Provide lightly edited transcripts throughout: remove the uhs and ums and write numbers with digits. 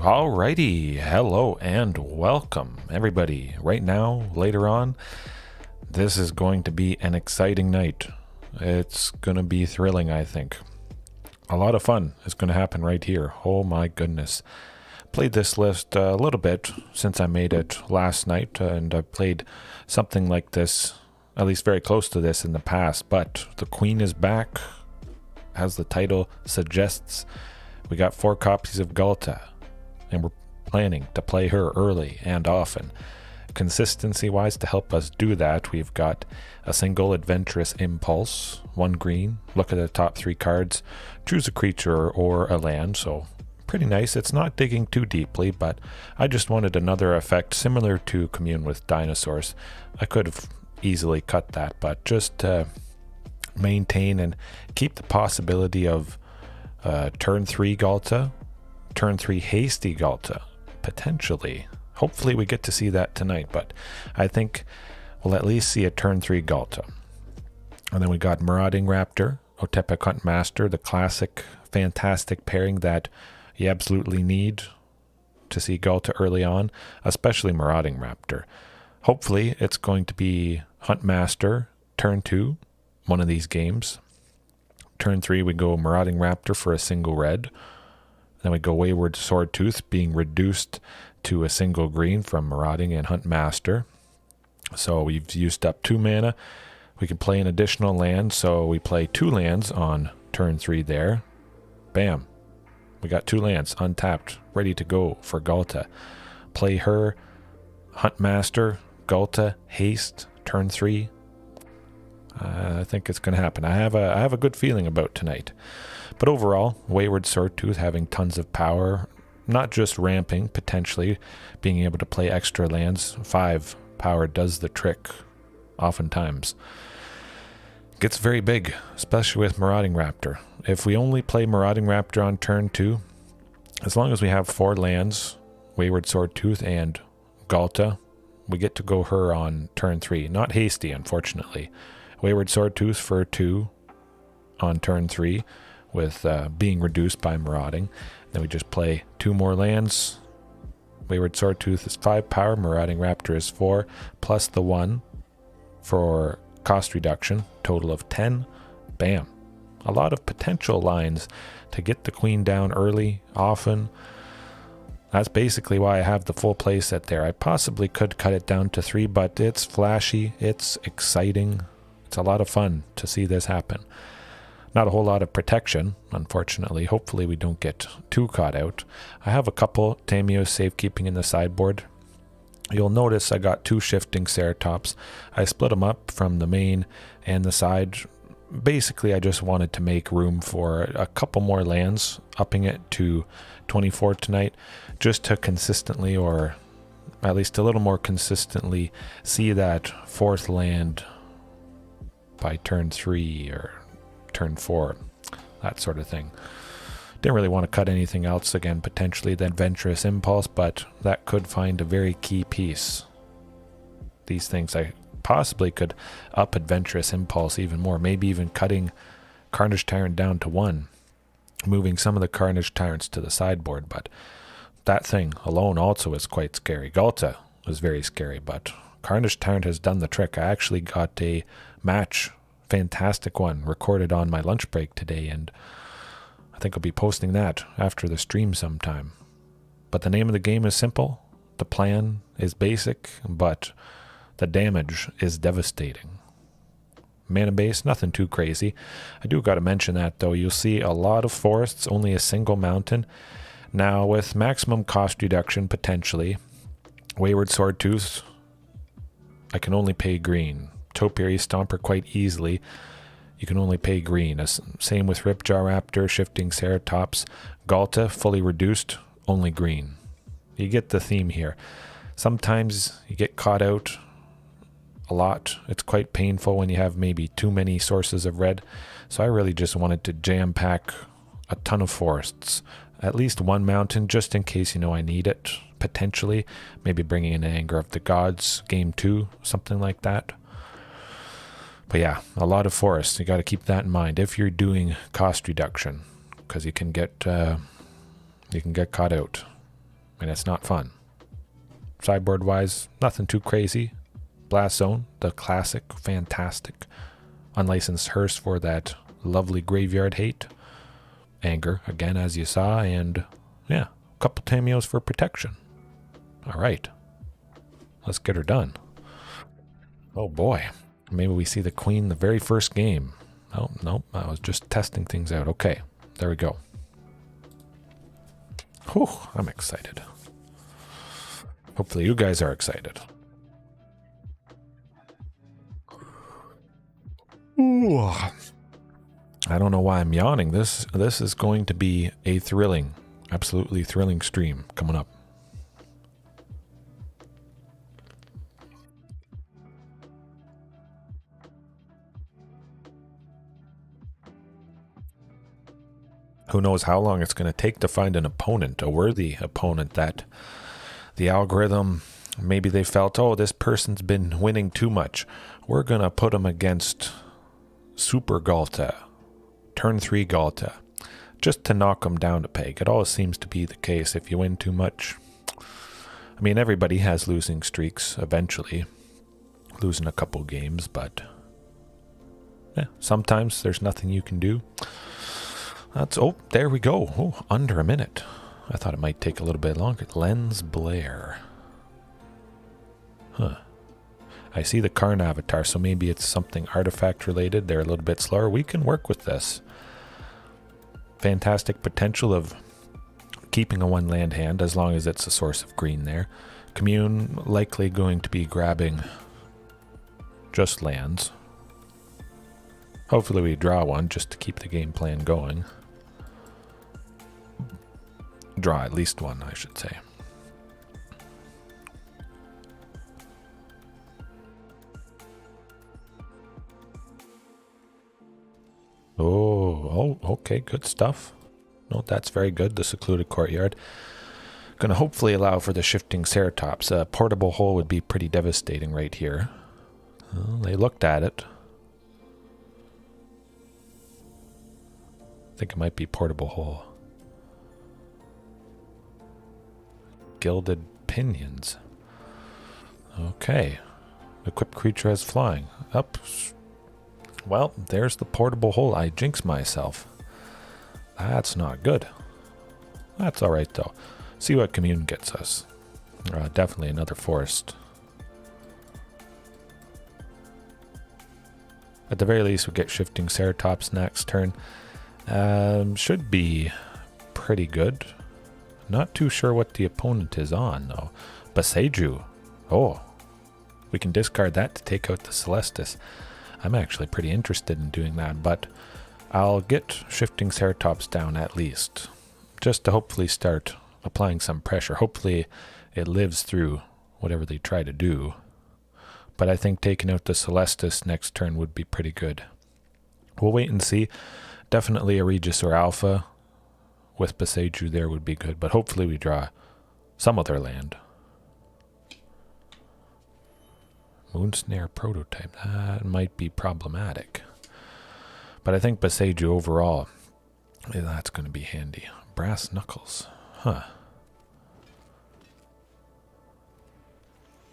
Alrighty, hello and welcome everybody. Right now, later on, this is going to be an exciting night. It's going to be thrilling, I think. A lot of fun is going to happen right here. Oh my goodness. Played this list a little bit since I made it last night, and I've played something like this, at least very close to this in the past, but the Queen is back, as the title suggests. We got 4 copies of Ghalta, and we're planning to play her early and often. Consistency-wise, to help us do that, we've got a single Adventurous Impulse, 1 green, look at the top 3 cards, choose a creature or a land, so pretty nice. It's not digging too deeply, but I just wanted another effect similar to Commune with dinosaurs. I could have easily cut that, but just to maintain and keep the possibility of turn 3 Ghalta, turn 3 hasty Ghalta, potentially. Hopefully we get to see that tonight, but I think we'll at least see a turn 3 Ghalta. And then we got Marauding Raptor, Otepec Huntmaster, the classic, fantastic pairing that you absolutely need to see Ghalta early on, especially Marauding Raptor. Hopefully it's going to be Huntmaster, turn 2, one of these games. Turn 3 we go Marauding Raptor for a single red. Then we go Wayward Swordtooth, being reduced to a single green from Marauding and Huntmaster. So we've used up 2 mana. We can play an additional land, so we play 2 lands on turn 3 there. Bam. We got 2 lands untapped, ready to go for Ghalta. Play her, Huntmaster, Ghalta, haste, turn 3. I think it's going to happen. I have a good feeling about tonight. But overall, Wayward Swordtooth having tons of power, not just ramping, potentially being able to play extra lands. 5 power does the trick oftentimes. Gets very big, especially with Marauding Raptor. If we only play Marauding Raptor on turn 2, as long as we have 4 lands, Wayward Swordtooth and Ghalta, we get to go her on turn 3. Not hasty, unfortunately. Wayward Swordtooth for 2 on turn 3 with being reduced by Marauding. Then we just play 2 more lands. Wayward Swordtooth is 5 power, Marauding Raptor is 4, plus the 1 for cost reduction, total of 10. Bam. A lot of potential lines to get the Queen down early, often. That's basically why I have the full play set there. I possibly could cut it down to 3, but it's flashy, it's exciting. It's a lot of fun to see this happen. Not a whole lot of protection, unfortunately. Hopefully we don't get too caught out. I have a couple Tamiyo Safekeeping in the sideboard. You'll notice I got 2 Shifting Ceratops. I split them up from the main and the side. Basically, I just wanted to make room for a couple more lands, upping it to 24 tonight, just to consistently, or at least a little more consistently, see that 4th land by turn 3 or turn 4, that sort of thing. Didn't really want to cut anything else. Again, potentially the Adventurous Impulse, but that could find a very key piece. These things, I possibly could up Adventurous Impulse even more, maybe even cutting Carnage Tyrant down to 1, moving some of the Carnage Tyrants to the sideboard, but that thing alone also is quite scary. Ghalta was very scary, but Carnage Tyrant has done the trick. I actually got a match, fantastic one, recorded on my lunch break today, and I think I'll be posting that after the stream sometime. But the name of the game is simple, the plan is basic, but the damage is devastating. Mana base, nothing too crazy. I do got to mention that though, you'll see a lot of forests, only a single mountain. Now with maximum cost reduction potentially, Wayward Swordtooth, I can only pay green. Topiary Stomper quite easily, you can only pay green. Same with Ripjaw Raptor, Shifting Ceratops. Ghalta, fully reduced, only green. You get the theme here. Sometimes you get caught out a lot. It's quite painful when you have maybe too many sources of red. So I really just wanted to jam pack a ton of forests. At least 1 mountain, just in case I need it, potentially. Maybe bringing in Anger of the Gods, game 2, something like that. But yeah, a lot of forests. You got to keep that in mind if you're doing cost reduction, because you can get you can get caught out. And it's not fun. Sideboard wise, nothing too crazy. Blast Zone, the classic, fantastic. Unlicensed Hearse for that lovely graveyard hate. Anger, again, as you saw. And yeah, a couple Tamiyos for protection. Alright. Let's get her done. Oh boy. Maybe we see the queen the very first game. Oh, nope. I was just testing things out. Okay. There we go. Whew, I'm excited. Hopefully you guys are excited. Ooh. I don't know why I'm yawning. This is going to be a thrilling, absolutely thrilling stream coming up. Who knows how long it's going to take to find an opponent, a worthy opponent that the algorithm, maybe they felt, oh, this person's been winning too much. We're going to put them against Super Ghalta, turn 3 Ghalta, just to knock them down a peg. It always seems to be the case if you win too much. I mean, everybody has losing streaks eventually, losing a couple games, but yeah, sometimes there's nothing you can do. That's, oh, there we go. Oh, under a minute. I thought it might take a little bit longer. Lens Blare. Huh. I see the Karn avatar, so maybe it's something artifact related. They're a little bit slower. We can work with this. Fantastic potential of keeping a 1 land hand as long as it's a source of green there. Commune likely going to be grabbing just lands. Hopefully we draw one just to keep the game plan going. Draw at least one, I should say. Oh, okay, good stuff. No, that's very good, the secluded courtyard. Gonna hopefully allow for the Shifting Ceratops. A portable hole would be pretty devastating right here. Well, they looked at it. I think it might be portable hole. Gilded pinions. Okay. Equipped creature has flying. Up. Well, there's the portable hole. I jinxed myself. That's not good. That's alright though. See what Commune gets us. Definitely another forest. At the very least, we get Shifting Ceratops next turn. Should be pretty good. Not too sure what the opponent is on, though. Boseiju. Oh. We can discard that to take out the Celestis. I'm actually pretty interested in doing that, but I'll get Shifting Ceratops down at least. Just to hopefully start applying some pressure. Hopefully it lives through whatever they try to do. But I think taking out the Celestis next turn would be pretty good. We'll wait and see. Definitely a Regisaur Alpha with Boseiju there would be good, but hopefully we draw some other land. Moonsnare prototype, that might be problematic. But I think Boseiju overall, yeah, that's going to be handy. Brass Knuckles, huh.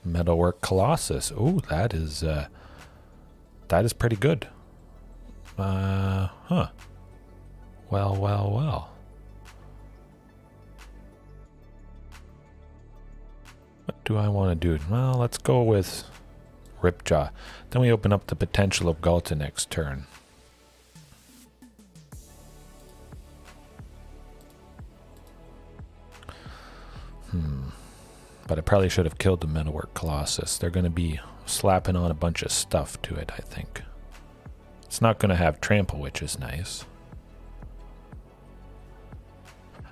Metalwork Colossus, oh, that is pretty good. Huh. Well. What do I want to do? Well, let's go with Ripjaw. Then we open up the potential of Ghalta next turn. But I probably should have killed the Metalwork Colossus. They're going to be slapping on a bunch of stuff to it, I think. It's not going to have Trample, which is nice.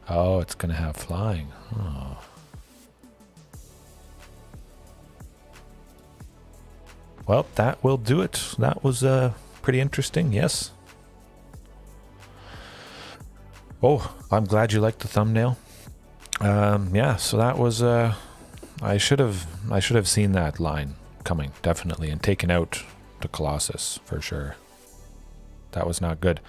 Oh, it's going to have Flying. Oh. Well, that will do it. That was pretty interesting, yes. Oh, I'm glad you liked the thumbnail. Yeah, so that was I should have seen that line coming, definitely, and taken out the Colossus for sure. That was not good.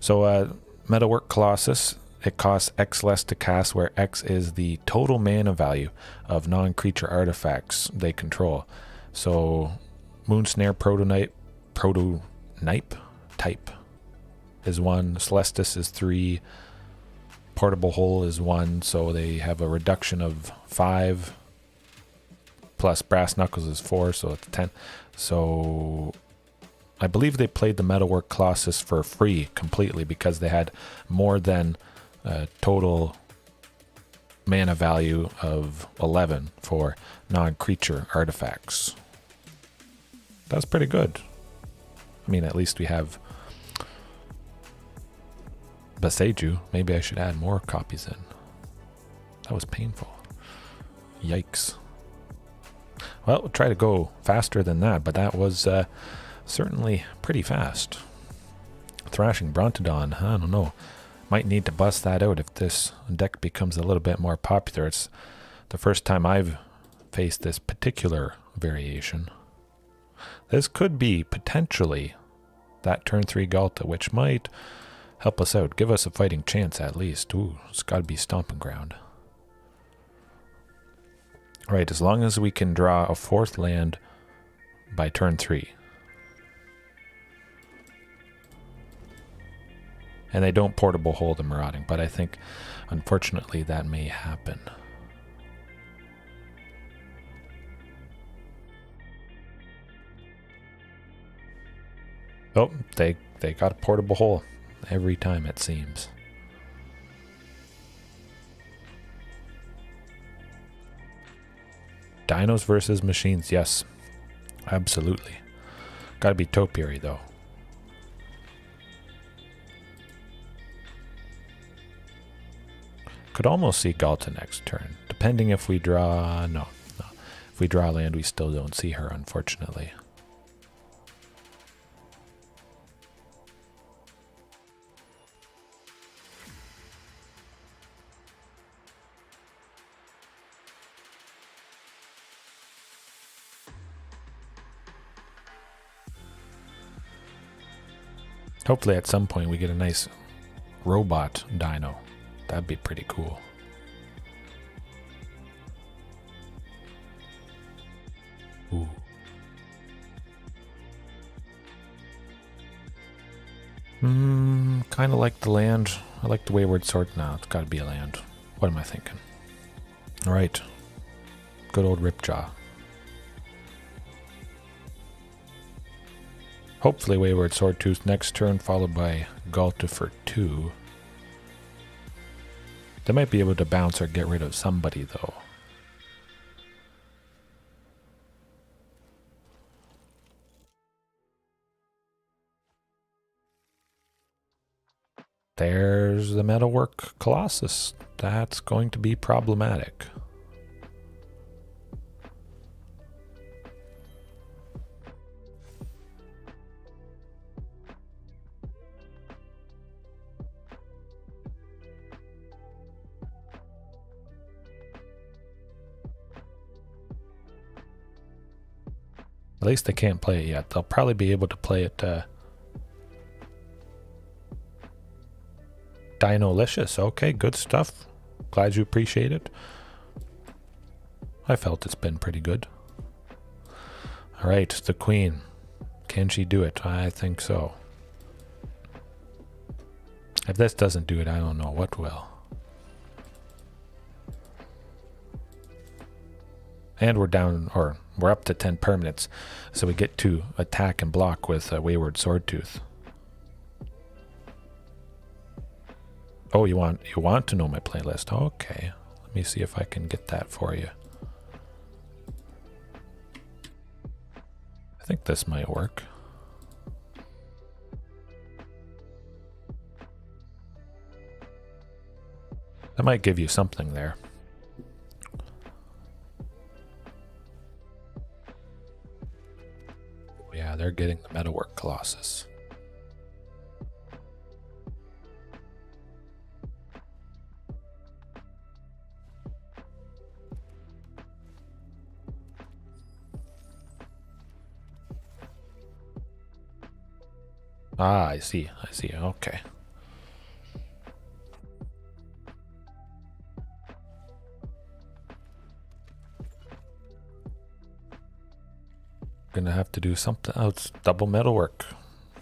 So Metalwork Colossus, it costs X less to cast, where X is the total mana value of non-creature artifacts they control. So Moonsnare Prototype type is 1, Celestis is 3, Portable Hole is 1, so they have a reduction of 5, plus Brass Knuckles is 4, so it's 10. So I believe they played the Metalwork Colossus for free completely because they had more than a total mana value of 11 for non-creature artifacts. That's pretty good. I mean, at least we have Boseiju. Maybe I should add more copies in. That was painful. Yikes. Well, we'll try to go faster than that, but that was certainly pretty fast. Thrashing Brontodon, I don't know. Might need to bust that out if this deck becomes a little bit more popular. It's the first time I've faced this particular variation. This could be potentially that turn 3 Ghalta, which might help us out. Give us a fighting chance at least. Ooh, it's got to be Stomping Ground. Right, as long as we can draw a 4th land by turn 3. And they don't Portable Hole the Marauding, but I think, unfortunately, that may happen. Oh, they got a Portable Hole every time, it seems. Dinos versus machines, yes. Absolutely. Gotta be Topiary, though. Could almost see Ghalta next turn, depending if we draw... No. If we draw land, we still don't see her, unfortunately. Hopefully at some point we get a nice robot dino. That'd be pretty cool. Ooh. Kind of like the land. I like the Wayward Sword. No, it's got to be a land. What am I thinking? All right. Good old Ripjaw. Hopefully Wayward Swordtooth next turn, followed by Ghalta for 2. They might be able to bounce or get rid of somebody, though. There's the Metalwork Colossus. That's going to be problematic. At least they can't play it yet. They'll probably be able to play it Dinolicious. Okay, good stuff. Glad you appreciate it. I felt it's been pretty good. Alright, the Queen. Can she do it? I think so. If this doesn't do it, I don't know what will. And we're down, or we're up to 10 permanents, so we get to attack and block with Wayward Swordtooth. Oh, you want to know my playlist? Okay, let me see if I can get that for you. I think this might work. That might give you something there. Yeah, they're getting the Metalwork Colossus. Ah, I see, okay. gonna have to do something. Oh, it's double metalwork.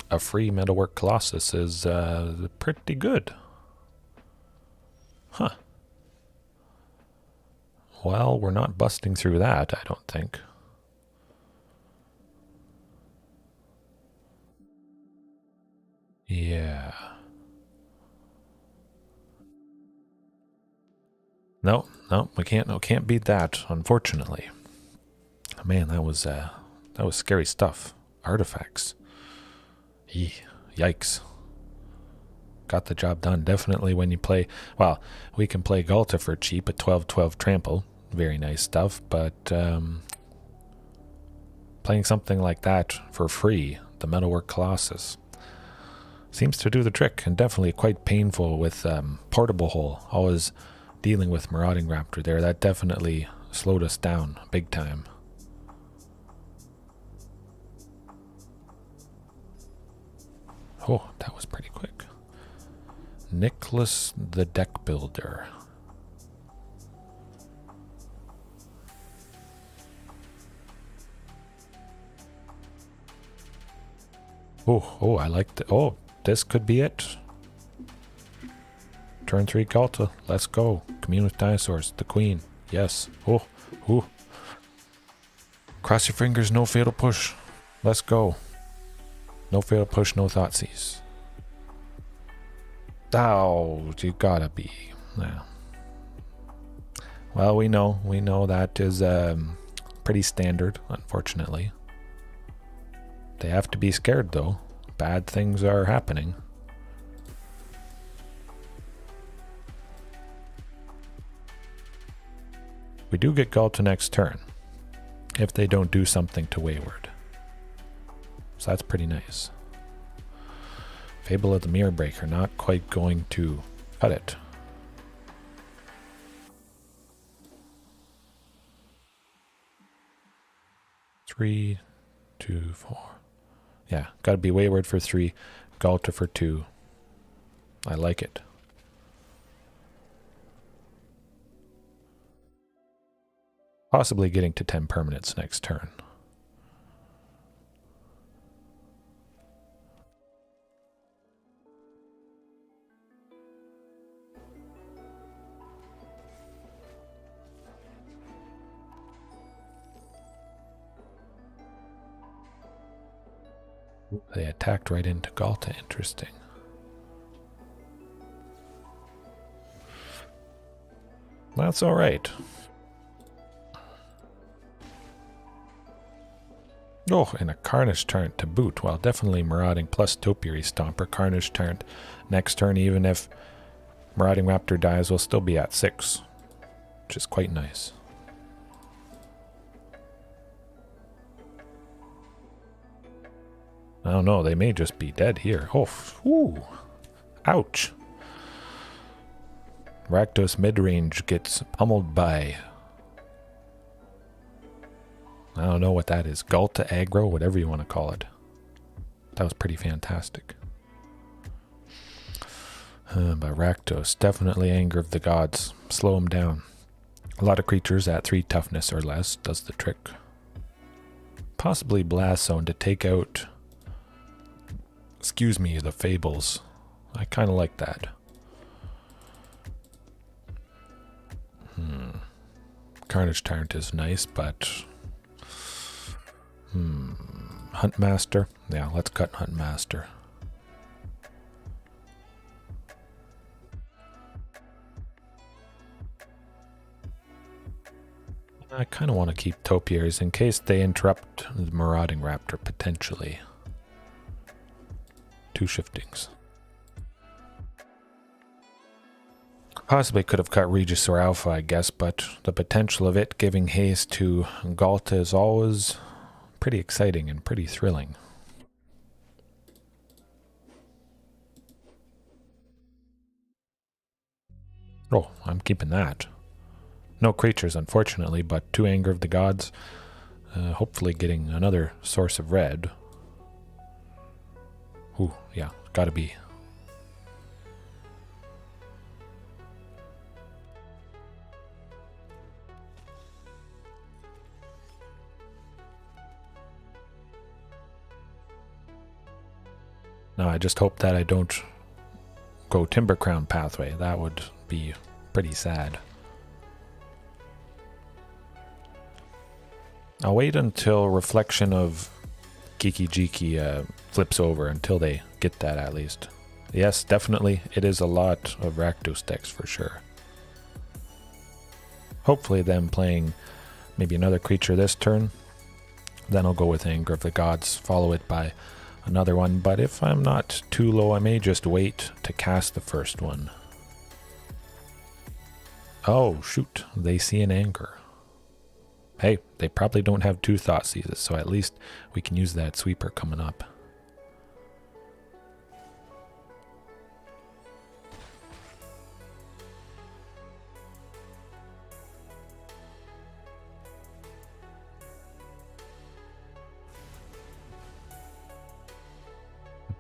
A free metalwork Colossus is pretty good. Huh. Well, we're not busting through that, I don't think. Yeah. No, we can't beat that, unfortunately. Man, that was scary stuff. Artifacts. Yikes. Got the job done. Definitely when you play, well, we can play Ghalta for cheap at 12-12 trample. Very nice stuff, but playing something like that for free, the Metalwork Colossus, seems to do the trick, and definitely quite painful with Portable Hole. Always dealing with Marauding Raptor there. That definitely slowed us down big time. Oh, that was pretty quick. Nicholas the Deck Builder. Oh, I like the... Oh, this could be it. Turn 3 Ghalta. Let's go. Commune with Dinosaurs. The Queen. Yes. Oh. Cross your fingers, no fatal push. Let's go. No fatal push, no Thoughtseize. Oh, you gotta be. Yeah. Well, we know that is pretty standard, unfortunately. They have to be scared, though. Bad things are happening. We do get Ghalta next turn, if they don't do something to Wayward. So that's pretty nice. Fable of the Mirror Breaker, not quite going to cut it. Three, 2, 4. Yeah, gotta be Wayward for 3, Ghalta for 2. I like it. Possibly getting to 10 permanents next turn. They attacked right into Ghalta. Interesting. That's all right. Oh, and a Carnage Tyrant to boot. Well, definitely Marauding plus Topiary Stomper. Carnage Tyrant next turn, even if Marauding Raptor dies, we'll still be at 6, which is quite nice. I don't know, they may just be dead here. Oh, ooh, ouch. Rakdos midrange gets pummeled by... I don't know what that is. Ghalta aggro, whatever you want to call it. That was pretty fantastic. But Rakdos, definitely Anger of the Gods. Slow him down. A lot of creatures at 3 toughness or less does the trick. Possibly Blast Zone to take out... Excuse me, the Fables. I kind of like that. Carnage Tyrant is nice, but... Huntmaster? Yeah, let's cut Huntmaster. I kind of want to keep Topiaries in case they interrupt the Marauding Raptor, potentially. 2 shiftings. Possibly could have cut Regisaur Alpha, I guess, but the potential of it giving haste to Ghalta is always pretty exciting and pretty thrilling. Oh, I'm keeping that. No creatures, unfortunately, but 2 Anger of the Gods. Hopefully getting another source of red. Ooh, yeah, gotta be. Now I just hope that I don't go Cragcrown Pathway. That would be pretty sad. I'll wait until Reflection of Kiki-Jiki flips over, until they get that at least. Yes, definitely, it is a lot of Rakdos decks for sure. Hopefully them playing maybe another creature this turn. Then I'll go with Anger of the Gods, follow it by another one. But if I'm not too low, I may just wait to cast the first one. Oh, shoot. They see an Anger. Hey, they probably don't have 2 Thoughtseizes, so at least we can use that sweeper coming up.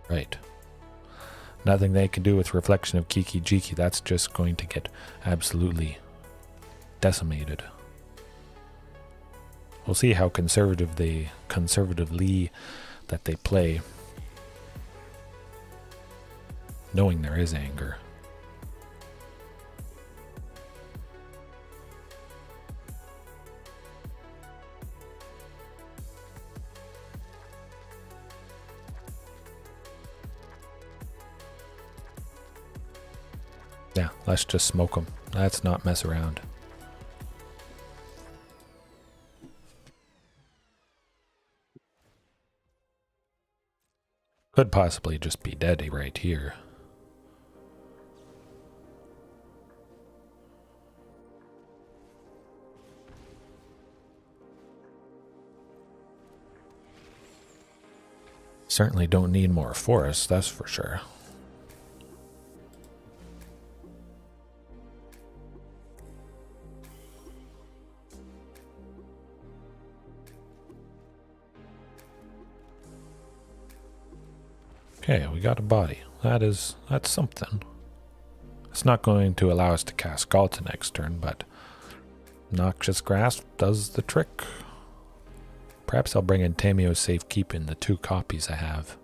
Right. Nothing they can do with Reflection of Kiki-Jiki. That's just going to get absolutely decimated. We'll see how conservatively that they play, knowing there is Anger. Yeah, let's just smoke them. Let's not mess around. Could possibly just be dead right here. Certainly don't need more forests, that's for sure. Okay, we got a body. That's something. It's not going to allow us to cast Ghalta next turn, but Noxious Grasp does the trick. Perhaps I'll bring in Tamiyo's Safekeeping, the 2 copies I have.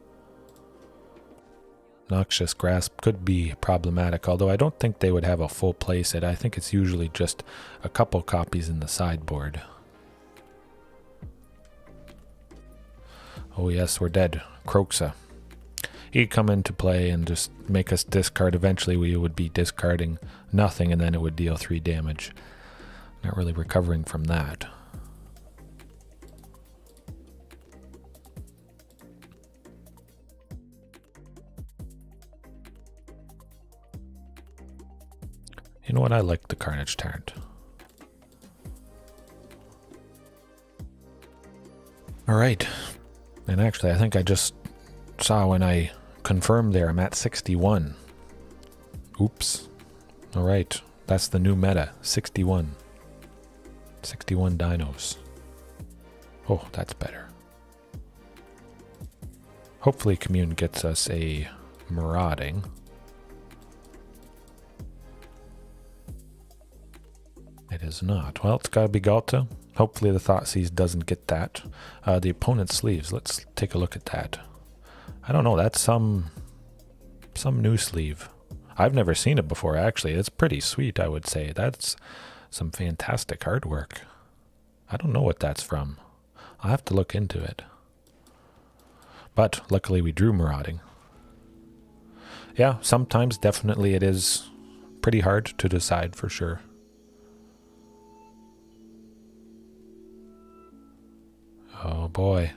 Noxious Grasp could be problematic, although I don't think they would have a full playset. I think it's usually just a couple copies in the sideboard. Oh yes, we're dead. Kroxa. He'd come into play and just make us discard. Eventually we would be discarding nothing, and then it would deal 3 damage. Not really recovering from that. You know what? I like the Carnage Tyrant. Alright. And actually, I think I just saw when I confirmed there, I'm at 61. Oops. Alright. That's the new meta. 61. 61 dinos. Oh, that's better. Hopefully Commune gets us a Marauding. It is not. Well, it's got to be Ghalta. Hopefully the Thoughtseize doesn't get that. The opponent's sleeves. Let's take a look at that. I don't know. That's some new sleeve. I've never seen it before, actually. It's pretty sweet, I would say. That's some fantastic artwork. I don't know what that's from. I'll have to look into it. But luckily we drew Marauding. Yeah, sometimes definitely it is pretty hard to decide for sure. Oh boy.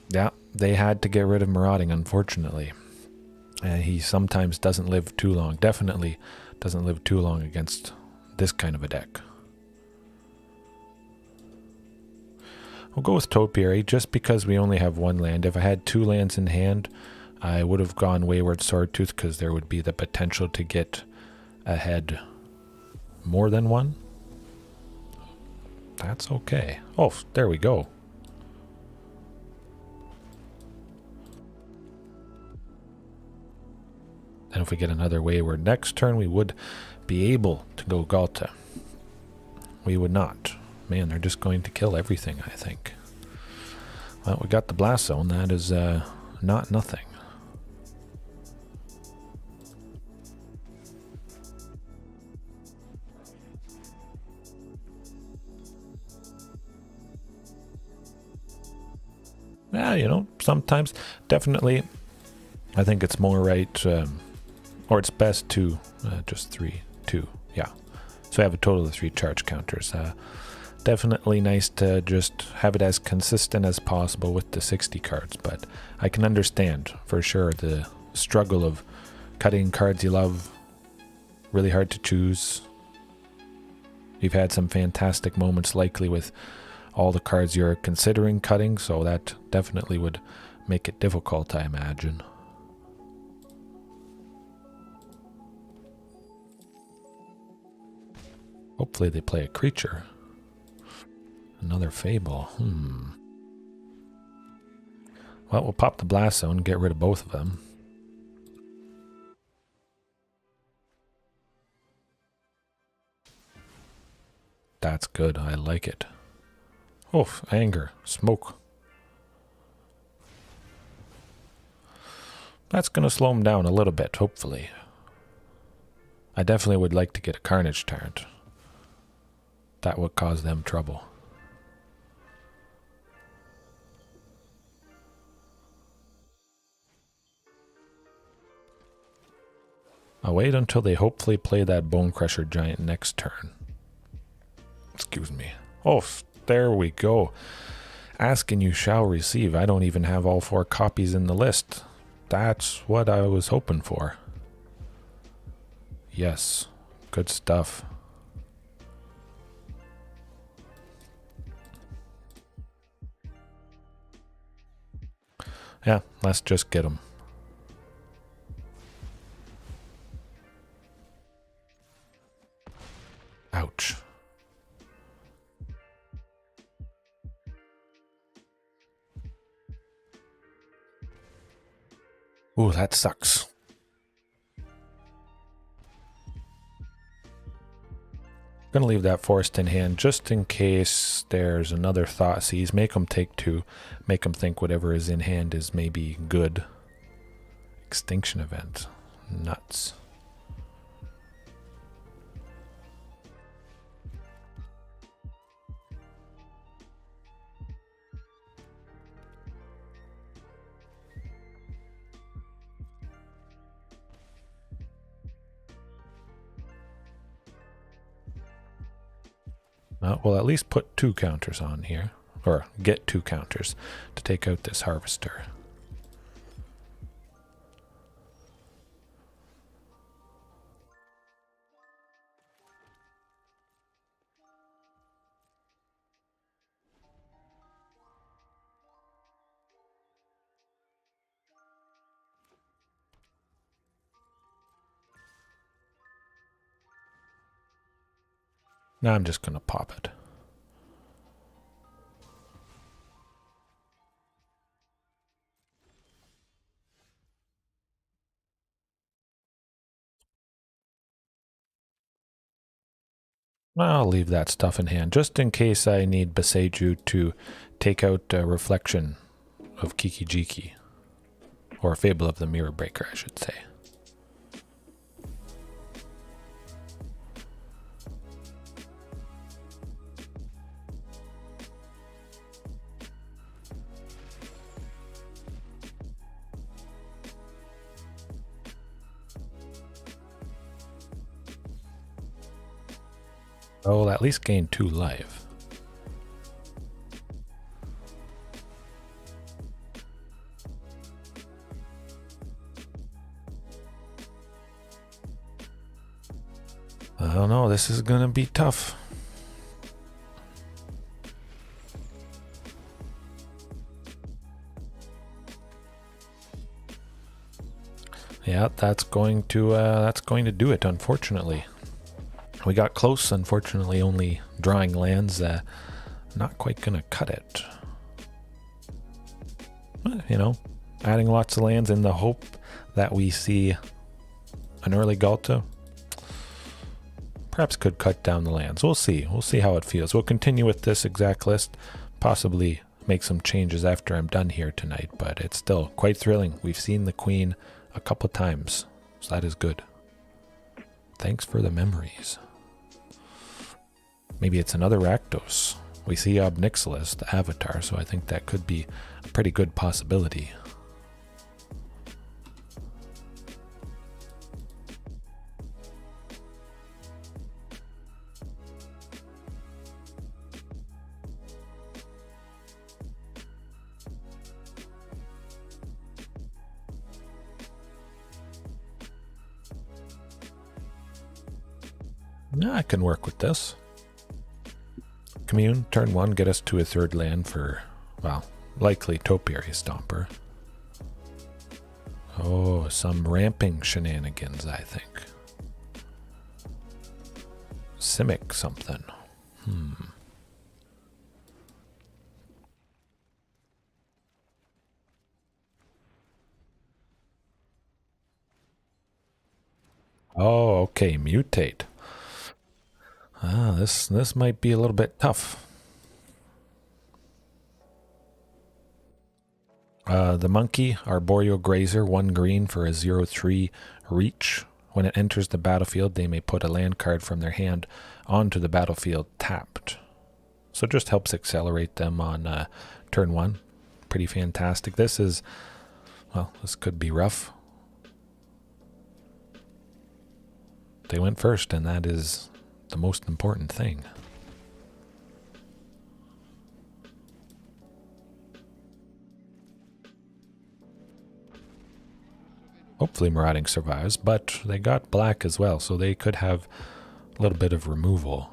Yeah, they had to get rid of Marauding, unfortunately. He sometimes doesn't live too long. Definitely doesn't live too long against this kind of a deck. We'll go with Topiary just because we only have 1 land. If I had 2 lands in hand, I would have gone Wayward Swordtooth because there would be the potential to get ahead more than 1. That's okay. Oh, there we go. And if we get another Wayward next turn, we would be able to go Ghalta. We would not. Man, they're just going to kill everything, I think. Well, we got the Blast Zone. That is not nothing. Yeah, you know, sometimes, definitely, I think it's more right, or it's best to just 3, 2, yeah. So I have a total of 3 charge counters. Definitely nice to just have it as consistent as possible with the 60 cards, but I can understand for sure the struggle of cutting cards you love. Really hard to choose. You've had some fantastic moments likely with all the cards you're considering cutting, so that definitely would make it difficult, I imagine. Hopefully they play a creature. Another Fable. Well, we'll pop the Blast Zone and get rid of both of them. That's good. I like it. Oof, anger. Smoke. That's going to slow him down a little bit, hopefully. I definitely would like to get a Carnage Tyrant. That would cause them trouble. I'll wait until they hopefully play that Bone Crusher Giant next turn. Excuse me. Oh, there we go. Ask and you shall receive. I don't even have all 4 copies in the list. That's what I was hoping for. Yes. Good stuff. Yeah, let's just get them. Ouch. Ooh, that sucks. Gonna leave that forest in hand just in case there's another Thought Seize. Make them take 2. Make them think whatever is in hand is maybe good. Extinction Event. Nuts. We'll at least put 2 counters on here, or get 2 counters to take out this Harvester. Now I'm just going to pop it. I'll leave that stuff in hand, just in case I need Boseiju to take out a Reflection of Kiki-Jiki. Or Fable of the Mirror Breaker, I should say. I'll at least gain 2 life. I don't know, this is gonna be tough. Yeah, that's going to do it, unfortunately. We got close, unfortunately, only drawing lands. Not quite gonna cut it. But, you know, adding lots of lands in the hope that we see an early Ghalta. Perhaps could cut down the lands. We'll see. We'll see how it feels. We'll continue with this exact list. Possibly make some changes after I'm done here tonight, but it's still quite thrilling. We've seen the queen a couple times, so that is good. Thanks for the memories. Maybe it's another Rakdos. We see Obnixilis, the avatar, so I think that could be a pretty good possibility. Yeah, I can work with this. Commune, turn 1, get us to a 3rd land for, well, likely Topiary Stomper. Oh, some ramping shenanigans, I think. Simic something. Oh, okay, mutate. Ah, this might be a little bit tough. The monkey, Arboreal Grazer, 1 green for a 0/3 reach. When it enters the battlefield, they may put a land card from their hand onto the battlefield tapped. So it just helps accelerate them on turn 1. Pretty fantastic. This is, well, this could be rough. They went first, and that is the most important thing. Hopefully Marauding survives, but they got black as well, so they could have a little bit of removal.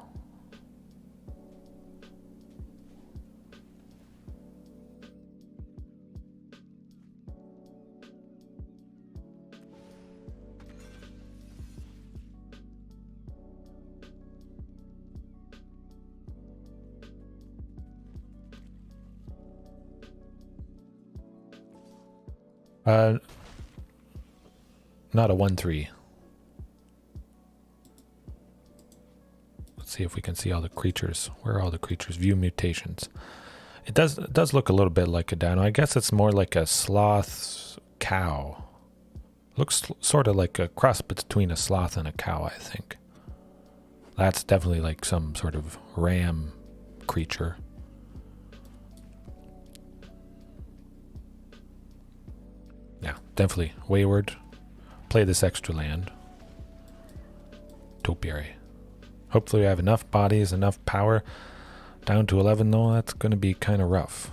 Not a 1/3. Let's see if we can see all the creatures. Where are all the creatures? View mutations. It does look a little bit like a dino. I guess it's more like a sloth cow. Looks sort of like a cross between a sloth and a cow, I think. That's definitely like some sort of ram creature. Yeah, definitely. Wayward. Play this extra land. Topiary. Hopefully we have enough bodies, enough power. Down to 11 though, that's going to be kind of rough.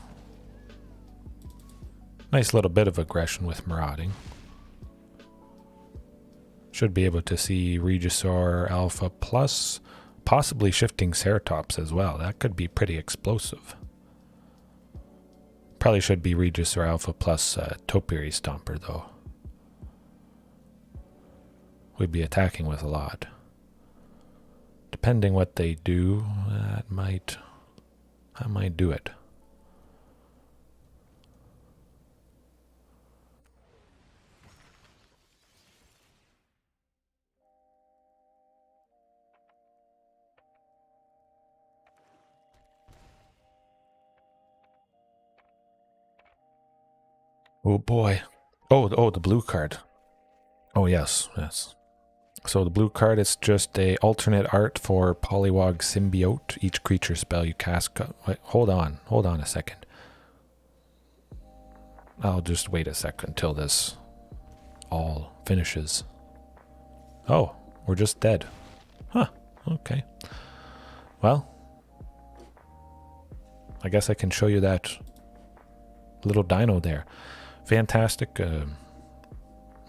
Nice little bit of aggression with Marauding. Should be able to see Regisaur Alpha plus possibly Shifting Ceratops as well. That could be pretty explosive. Probably should be Regisaur Alpha plus Topiary Stomper though. We'd be attacking with a lot. Depending what they do, I might do it. Oh boy. Oh, the blue card. Oh yes. So the blue card is just a alternate art for Polywog Symbiote. Each creature spell you cast... Wait, hold on a second. I'll just wait a second until this all finishes. Oh, we're just dead. Huh, okay. Well, I guess I can show you that little dino there. Fantastic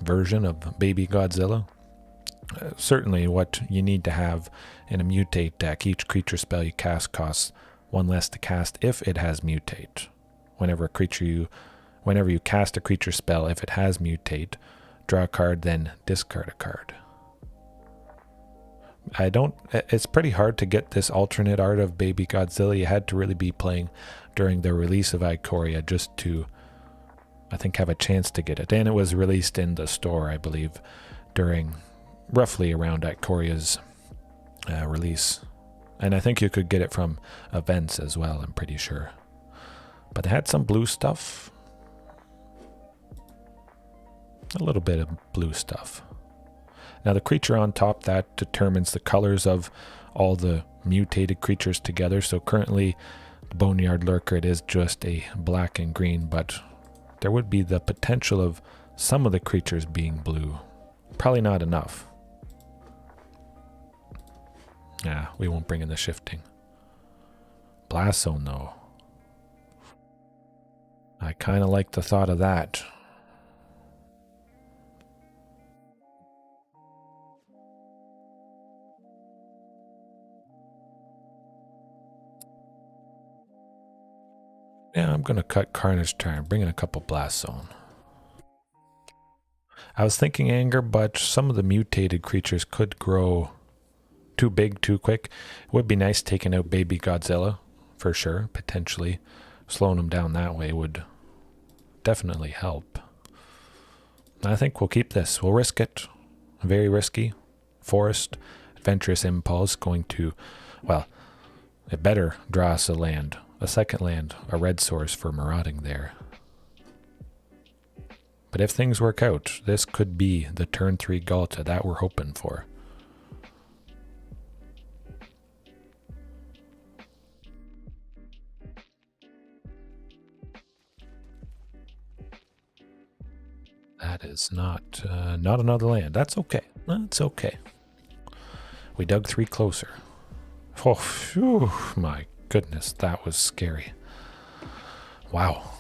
version of Baby Godzilla. Certainly what you need to have in a mutate deck. Each creature spell you cast costs 1 less to cast if it has mutate. Whenever you cast a creature spell, if it has mutate, draw a card, then discard a card. It's pretty hard to get this alternate art of Baby Godzilla. You had to really be playing during the release of Ikoria just to, I think, have a chance to get it. And it was released in the store, I believe, during roughly around Ikoria's release. And I think you could get it from events as well, I'm pretty sure. But they had some blue stuff. A little bit of blue stuff. Now the creature on top, that determines the colors of all the mutated creatures together. So currently, the Boneyard Lurker, it is just a black and green, but there would be the potential of some of the creatures being blue. Probably not enough. Yeah, we won't bring in the shifting. Blast Zone though. I kind of like the thought of that. Yeah, I'm going to cut Carnage Tyrant, bring in a couple Blast Zone. I was thinking Anger, but some of the mutated creatures could grow too big too quick. It would be nice taking out Baby Godzilla, for sure. Potentially slowing him down that way would definitely help. I think we'll keep this. We'll risk it. Very risky. Forest, Adventurous Impulse, going to, well, it better draw us a land. A second land, a red source for marauding there. But if things work out, this could be the turn 3 Ghalta that we're hoping for. That is not another land. That's okay. That's okay. We dug 3 closer. Oh, phew, my goodness, that was scary. Wow.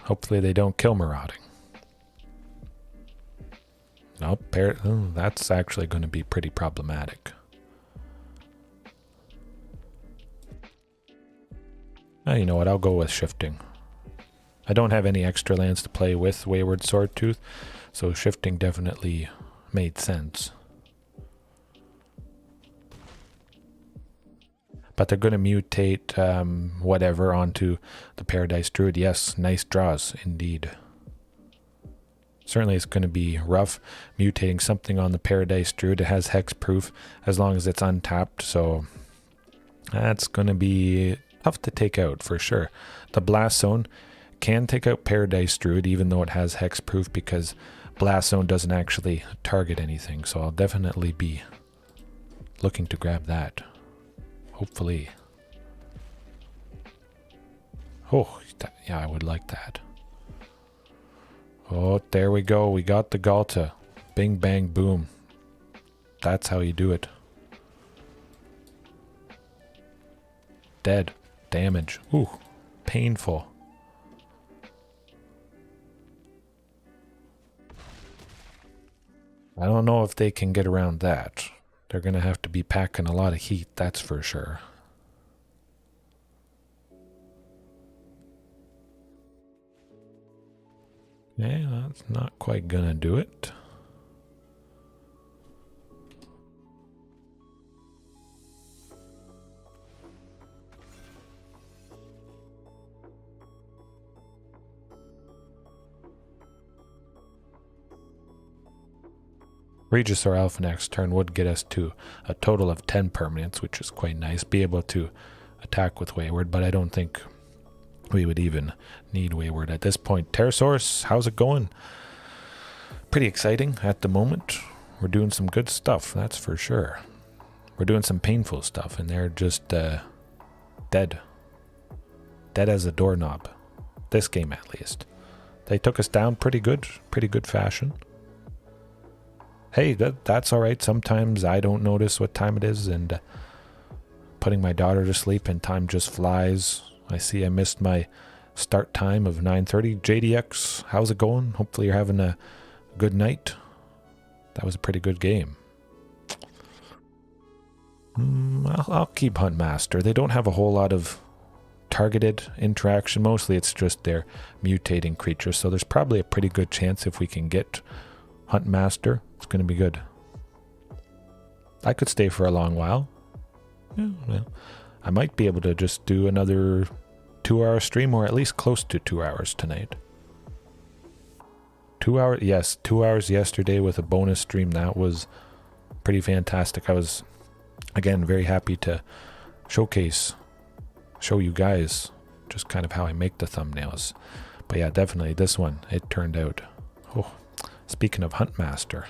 Hopefully they don't kill marauding. Nope, that's actually going to be pretty problematic. You know what, I'll go with shifting. I don't have any extra lands to play with Wayward Swordtooth, so shifting definitely made sense. But they're going to mutate whatever onto the Paradise Druid. Yes, nice draws indeed. Certainly it's going to be rough mutating something on the Paradise Druid. It has hexproof as long as it's untapped, so that's going to be tough to take out for sure. The Blast Zone can take out Paradise Druid even though it has hexproof because Blast Zone doesn't actually target anything, so I'll definitely be looking to grab that. Hopefully. Oh, yeah, I would like that. Oh, there we go. We got the Ghalta. Bing, bang, boom. That's how you do it. Dead. Damage. Ooh, painful. I don't know if they can get around that. They're going to have to be packing a lot of heat, that's for sure. Yeah, that's not quite going to do it. Regisaur Alpha next turn would get us to a total of 10 permanents, which is quite nice. Be able to attack with Wayward, but I don't think we would even need Wayward at this point. Pterosaurus, how's it going? Pretty exciting at the moment. We're doing some good stuff, that's for sure. We're doing some painful stuff, and they're just dead. Dead as a doorknob. This game, at least. They took us down pretty good fashion. Hey, that's all right. Sometimes I don't notice what time it is, and putting my daughter to sleep and time just flies. I see I missed my start time of 9:30. JDX, how's it going? Hopefully you're having a good night. That was a pretty good game. I'll keep Huntmaster. They don't have a whole lot of targeted interaction. Mostly it's just their mutating creatures, so there's probably a pretty good chance if we can get Huntmaster, it's going to be good. I could stay for a long while. Yeah, well, I might be able to just do another 2-hour stream, or at least close to 2 hours tonight. 2 hours, yes, 2 hours yesterday with a bonus stream. That was pretty fantastic. I was, again, very happy to show you guys just kind of how I make the thumbnails. But yeah, definitely this one, it turned out. Oh, speaking of Huntmaster,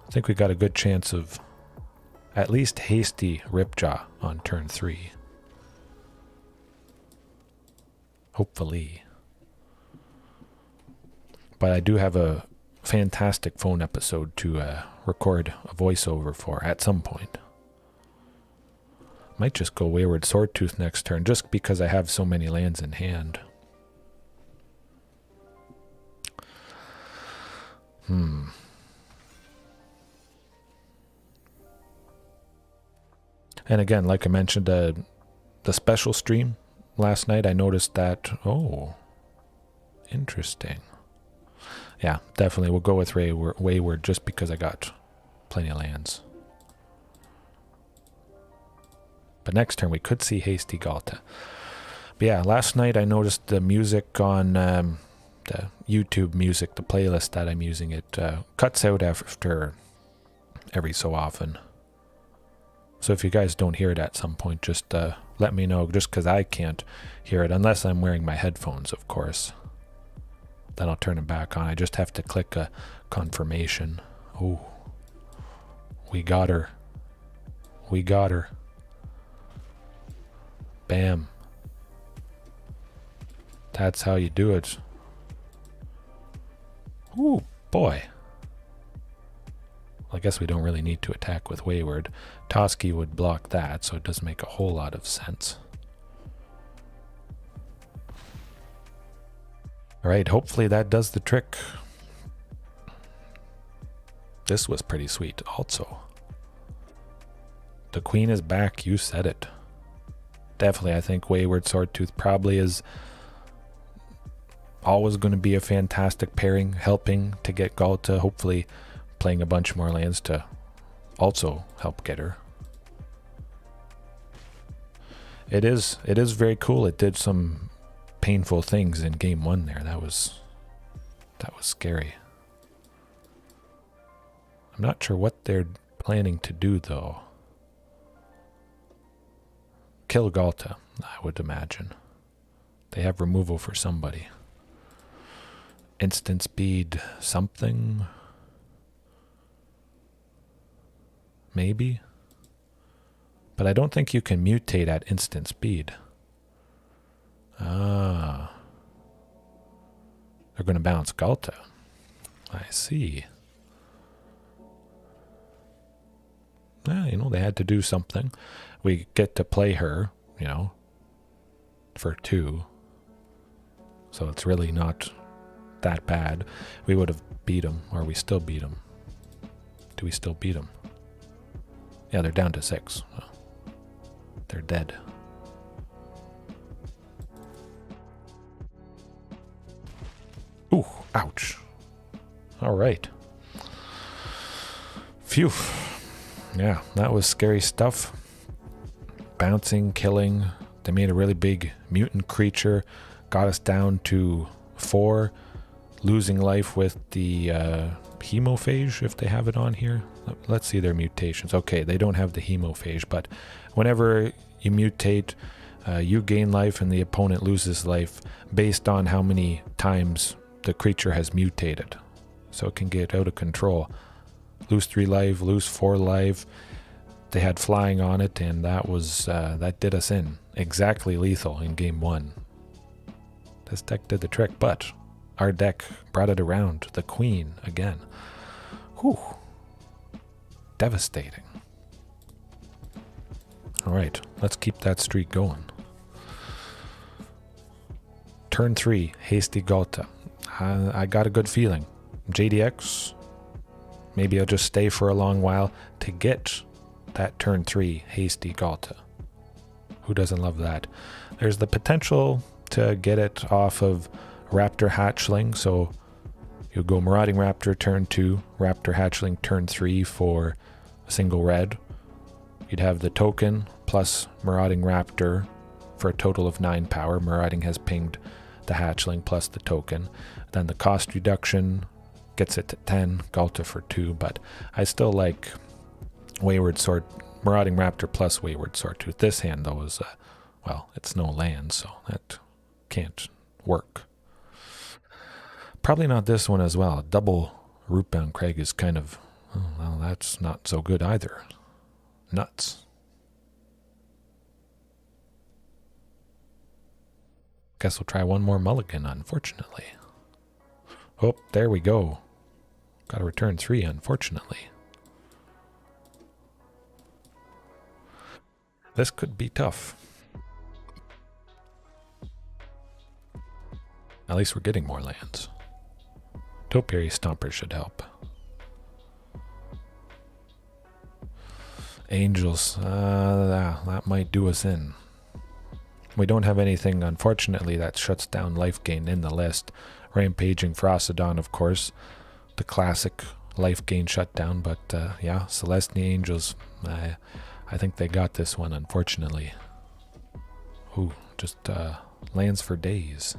I think we got a good chance of at least hasty Ripjaw on turn 3. Hopefully. But I do have a fantastic phone episode to record a voiceover for at some point. Might just go Wayward Swordtooth next turn, just because I have so many lands in hand. And again, like I mentioned, the special stream last night, I noticed that, oh, interesting. Yeah, definitely we'll go with Wayward just because I got plenty of lands. But next turn we could see hasty Ghalta. But yeah, last night I noticed the music on the YouTube music, the playlist that I'm using, it cuts out after every so often. So if you guys don't hear it at some point, just let me know, just because I can't hear it, unless I'm wearing my headphones, of course. Then I'll turn it back on. I just have to click a confirmation. Oh, we got her. We got her. Bam. That's how you do it. Ooh, boy. Well, I guess we don't really need to attack with Wayward. Toski would block that, so it doesn't make a whole lot of sense. Alright, hopefully that does the trick. This was pretty sweet also. The queen is back, you said it. Definitely, I think Wayward Swordtooth probably is always going to be a fantastic pairing, helping to get Ghalta, hopefully playing a bunch more lands to also help get her. It is very cool. It did some painful things in game 1 there. That was scary. I'm not sure what they're planning to do though. Kill Ghalta, I would imagine. They have removal for somebody. Instant speed something. Maybe. But I don't think you can mutate at instant speed. Ah. They're going to bounce Ghalta. I see. Yeah, you know, they had to do something. We get to play her, you know, for 2. So it's really not that bad. We would have beat them, or we still beat them. Do we still beat them? Yeah, they're down to 6. Well, they're dead. Ooh, ouch. All right. Phew. Yeah, that was scary stuff. Bouncing, killing. They made a really big mutant creature. Got us down to 4. Losing life with the hemophage, if they have it on here. Let's see their mutations. Okay, they don't have the hemophage, but whenever you mutate, you gain life and the opponent loses life based on how many times the creature has mutated. So it can get out of control. Lose 3 life, lose 4 life. They had flying on it, and that was that did us in. Exactly lethal in game 1. This deck did the trick, but our deck brought it around. The queen again. Whew. Devastating. Alright, let's keep that streak going. Turn 3, hasty Ghalta. I got a good feeling. JDX, maybe I'll just stay for a long while to get that turn 3 hasty Ghalta. Who doesn't love that? There's the potential to get it off of Raptor Hatchling, so you'll go Marauding Raptor turn 2, Raptor Hatchling turn 3 for a single red. You'd have the token plus Marauding Raptor for a total of 9 power. Marauding has pinged the Hatchling plus the token. Then the cost reduction gets it to 10, Ghalta for 2, but I still like Marauding Raptor plus Wayward Swordtooth. This hand though is Well, it's no land, so that can't work. Probably not this one as well. Double Rootbound Crag is kind of, oh, well, that's not so good either. Nuts. Guess we'll try one more mulligan, unfortunately. Oh, there we go. Got to return 3, unfortunately. This could be tough. At least we're getting more lands. Topiary Stomper should help. Angels, that might do us in. We don't have anything, unfortunately, that shuts down life gain in the list. Rampaging Frostodon, of course. The classic life gain shutdown, but yeah, Celestial Angels, I think they got this one, unfortunately. Ooh, just lands for days.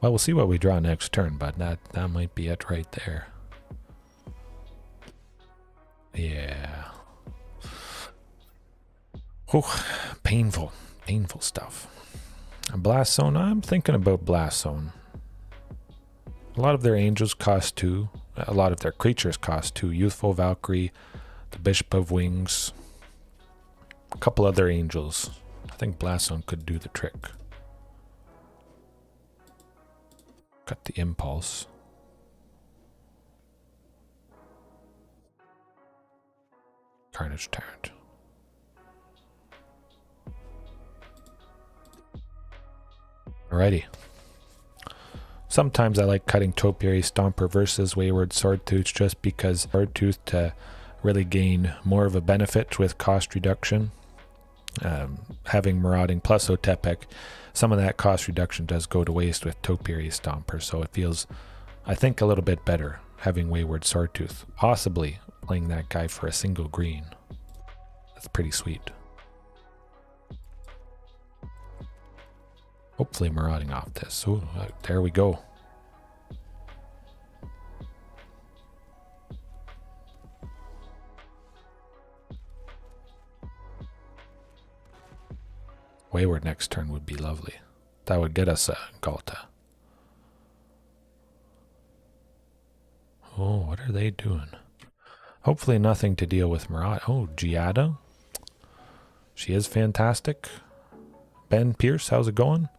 Well, we'll see what we draw next turn, but that might be it right there. Yeah. Oh, painful stuff. A Blast Zone, I'm thinking about Blast Zone. A lot of their angels cost 2. A lot of their creatures cost 2. Youthful Valkyrie, the Bishop of Wings, a couple other angels. I think Blast Zone could do the trick. Got the Impulse. Carnage Tyrant. Alrighty. Sometimes I like cutting Topiary Stomper versus Wayward Swordtooth just because Swordtooth to really gain more of a benefit with cost reduction. Having Marauding plus Otepec, some of that cost reduction does go to waste with Topiary Stomper, so it feels, I think, a little bit better having Wayward Swordtooth. Possibly playing that guy for a single green. That's pretty sweet. Hopefully Marauding off this. Oh, there we go. Wayward next turn would be lovely. That would get us a Ghalta. Oh, what are they doing? Hopefully nothing to deal with Maraud. Oh, Ghalta. She is fantastic. Ben Pierce, how's it going?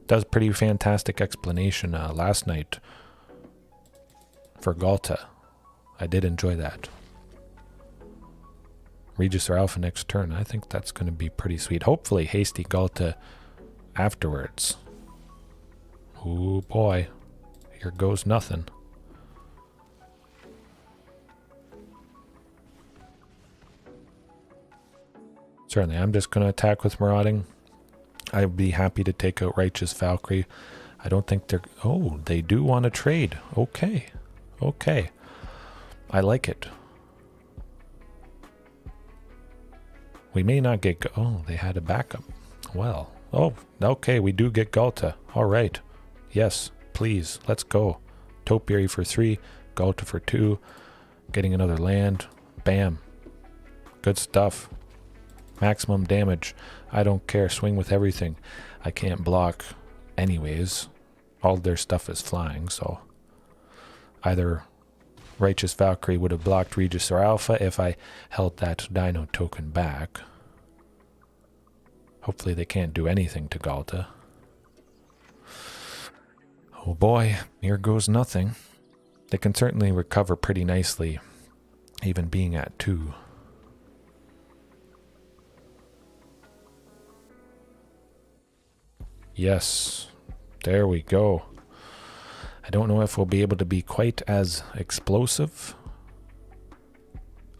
Does pretty fantastic explanation last night for Ghalta. I did enjoy that. Regisaur Alpha next turn. I think that's going to be pretty sweet. Hopefully hasty Ghalta afterwards. Oh boy. Here goes nothing. Certainly, I'm just going to attack with Marauding. I'd be happy to take out Righteous Valkyrie. I don't think they're... Oh, they do want to trade. Okay. Okay. I like it. We may not get... Oh, they had a backup. Well. Oh, okay. We do get Ghalta. All right. Yes, please. Let's go. Topiary for 3. Ghalta for 2. Getting another land. Bam. Good stuff. Maximum damage. I don't care. Swing with everything. I can't block anyways. All their stuff is flying, so either Righteous Valkyrie would have blocked Regisaur Alpha if I held that Dino token back. Hopefully they can't do anything to Ghalta. Oh boy, here goes nothing. They can certainly recover pretty nicely, even being at 2. Yes, there we go. I don't know if we'll be able to be quite as explosive.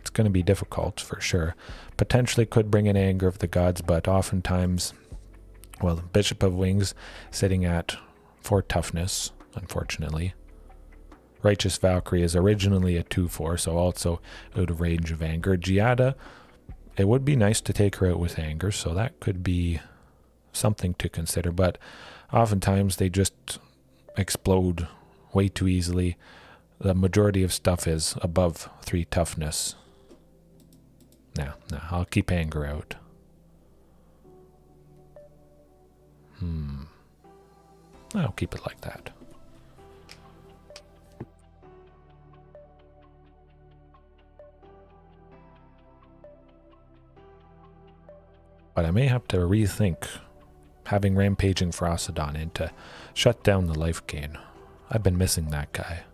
It's going to be difficult for sure. Potentially could bring in Anger of the Gods, but oftentimes, well, Bishop of Wings sitting at 4 toughness, unfortunately. Righteous Valkyrie is originally a 2/4, so also out of range of Anger. Ghalta, it would be nice to take her out with Anger, so that could be something to consider, but oftentimes they just explode way too easily. The majority of stuff is above 3 toughness. No, I'll keep anger out. I'll keep it like that. But I may have to rethink having Rampaging Ferocidon in to shut down the life gain. I've been missing that guy.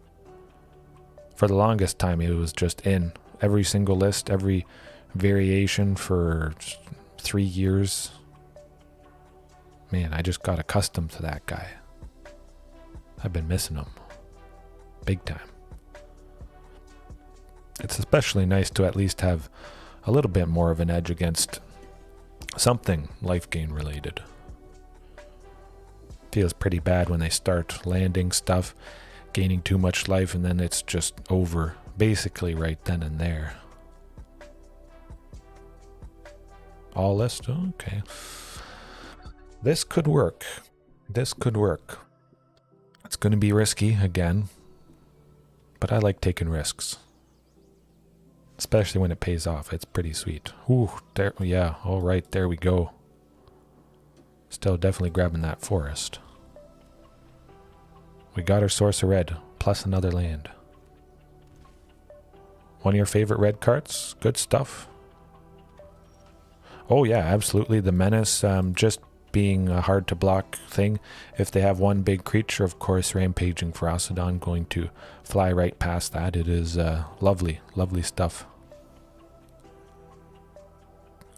For the longest time, he was just in every single list, every variation for 3 years. Man, I just got accustomed to that guy. I've been missing him. Big time. It's especially nice to at least have a little bit more of an edge against something life gain related. Feels pretty bad when they start landing stuff, gaining too much life, and then it's just over basically right then and there. All list? Okay. This could work. This could work. It's going to be risky again, but I like taking risks. Especially when it pays off. It's pretty sweet. Ooh, there, yeah, all right, there we go. Still definitely grabbing that forest. We got our source of red, plus another land. One of your favorite red cards? Good stuff. Oh yeah, absolutely. The menace, just being a hard to block thing. If they have one big creature, of course, Rampaging Ferocidon going to fly right past that. It is lovely, lovely stuff.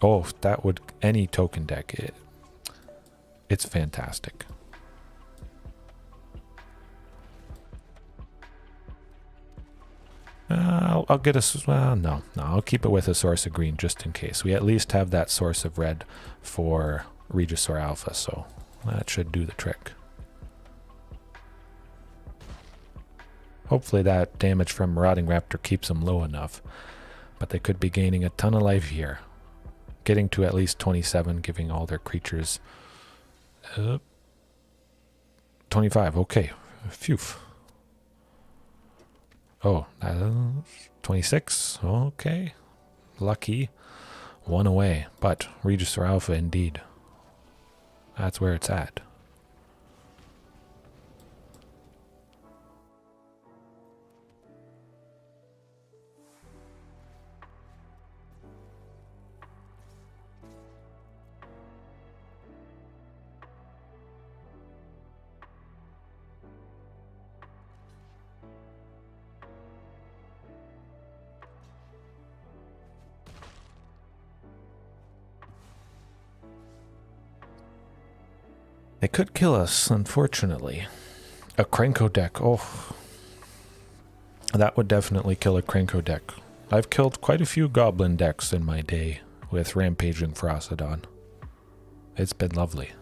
Oh, that would, any token deck, it's fantastic. I'll get a, well, no, I'll keep it with a source of green just in case. We at least have that source of red for Regisaur Alpha, so that should do the trick. Hopefully that damage from Marauding Raptor keeps them low enough, but they could be gaining a ton of life here. Getting to at least 27, giving all their creatures 25, okay, phew. Oh, 26, okay, lucky, 1 away, but Regisaur Alpha indeed. That's where it's at. They could kill us, unfortunately. A Cranko deck, oh. That would definitely kill a Cranko deck. I've killed quite a few Goblin decks in my day with Rampaging Ferocidon. It's been lovely.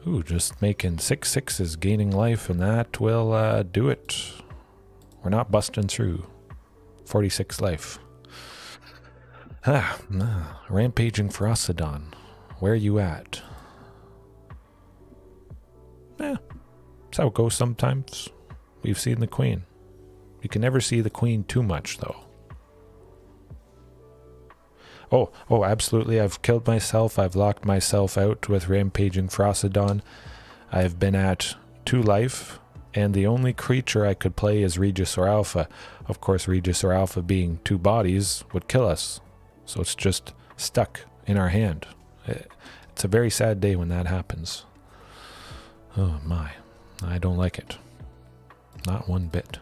Ooh, just making 6/6s gaining life, and that will do it. We're not busting through. 46 life. Rampaging Ferocidon. Where you at? That's how it goes sometimes. We've seen the queen. You can never see the queen too much, though. Oh, absolutely. I've killed myself. I've locked myself out with Rampaging Ferocidon. I've been at 2 life, and the only creature I could play is Regisaur Alpha. Of course, Regisaur Alpha being 2 bodies would kill us. So it's just stuck in our hand. It's a very sad day when that happens. Oh my, I don't like it. Not one bit.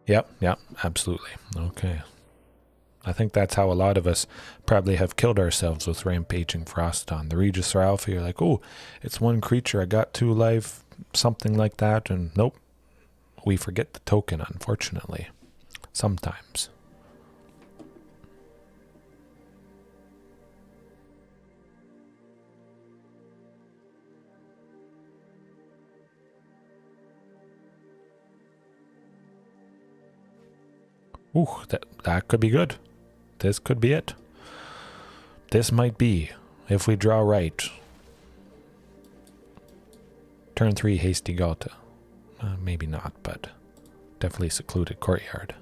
Yep, absolutely. Okay. I think that's how a lot of us probably have killed ourselves with Rampaging Ferocidon. The Regisaur Alpha, you're like, oh, it's 1 creature, I got 2 life, something like that, and nope. We forget the token, unfortunately. Sometimes. Ooh, that could be good. This could be it. This might be, if we draw right. Turn 3 Hasty Ghalta. Maybe not, but definitely Secluded Courtyard.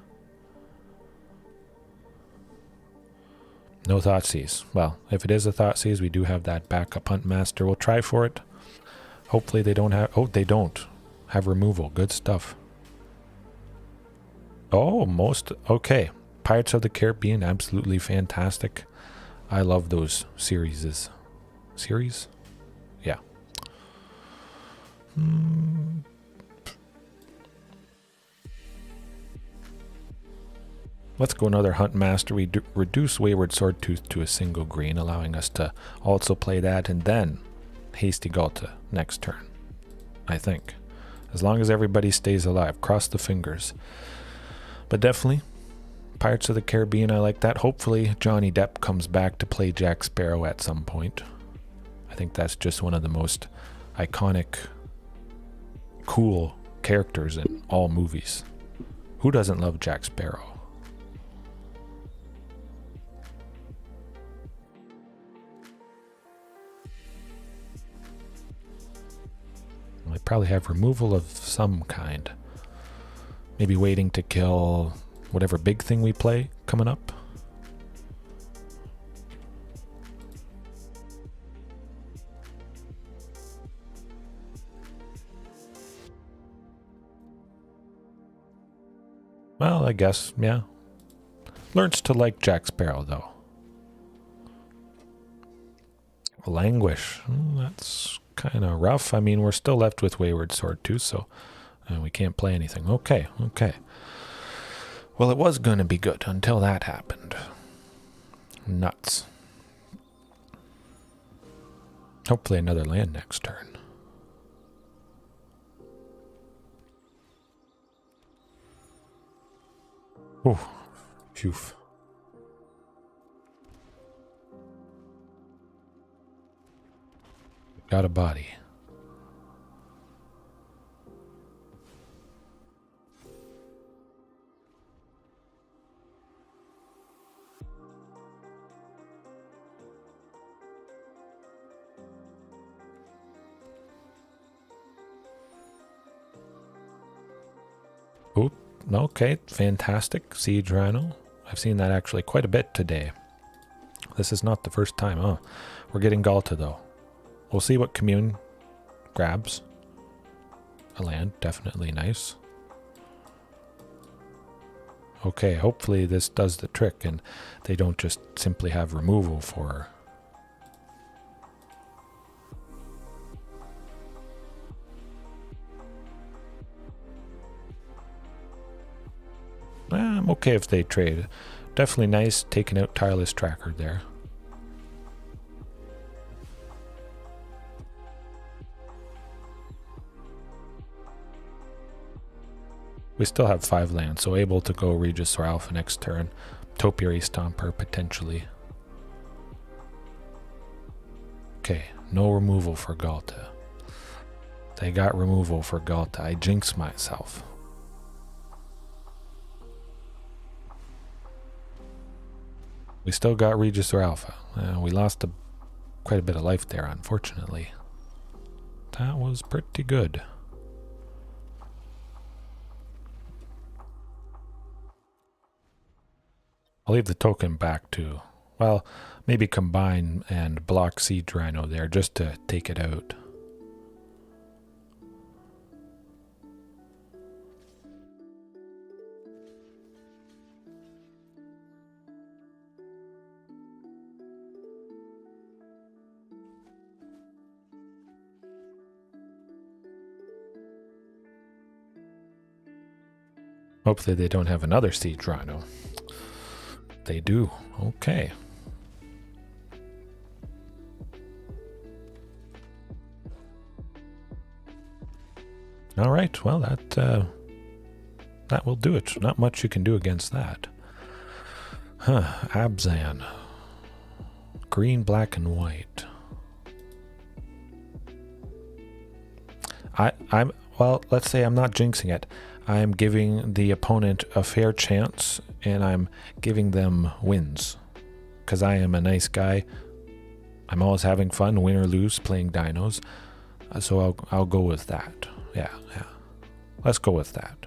No Thoughtseize. Well, if it is a Thoughtseize, we do have that backup Huntmaster. We'll try for it. Hopefully they don't have... Oh, they don't have removal. Good stuff. Oh, most... Okay. Pirates of the Caribbean, absolutely fantastic. I love those series. Series? Yeah. Let's go another Huntmaster. We reduce Wayward Swordtooth to a single green, allowing us to also play that, and then Hasty Ghalta next turn, I think. As long as everybody stays alive. Cross the fingers. But definitely, Pirates of the Caribbean, I like that. Hopefully, Johnny Depp comes back to play Jack Sparrow at some point. I think that's just one of the most iconic, cool characters in all movies. Who doesn't love Jack Sparrow? I probably have removal of some kind. Maybe waiting to kill whatever big thing we play coming up. Well, I guess, yeah. Learns to like Jack Sparrow, though. Languish. That's kind of rough. I mean, we're still left with Wayward Swordtooth, so we can't play anything. Okay, okay. Well, it was going to be good until that happened. Nuts. Hopefully another land next turn. Oh, phew. Got a body. Oh, okay, fantastic. Siege Rhino. I've seen that actually quite a bit today. This is not the first time. Oh, we're getting Ghalta though. We'll see what Commune grabs. A land, definitely nice. Okay, hopefully this does the trick and they don't just simply have removal for her. I'm okay if they trade. Definitely nice taking out Tireless Tracker there. We still have 5 lands, so able to go Regisaur Alpha next turn. Topiary Stomper, potentially. Okay, no removal for Ghalta. They got removal for Ghalta. I jinxed myself. We still got Regisaur Alpha. We lost quite a bit of life there, unfortunately. That was pretty good. I'll leave the token back to, well, maybe combine and block Siege Rhino there just to take it out. Hopefully they don't have another Siege Rhino. They do. Okay. All right. Well, that will do it. Not much you can do against that. Huh. Abzan. Green, black, and white. Well, let's say I'm not jinxing it. I'm giving the opponent a fair chance, and I'm giving them wins. Because I am a nice guy. I'm always having fun, win or lose, playing dinos. So I'll go with that. Yeah. Let's go with that.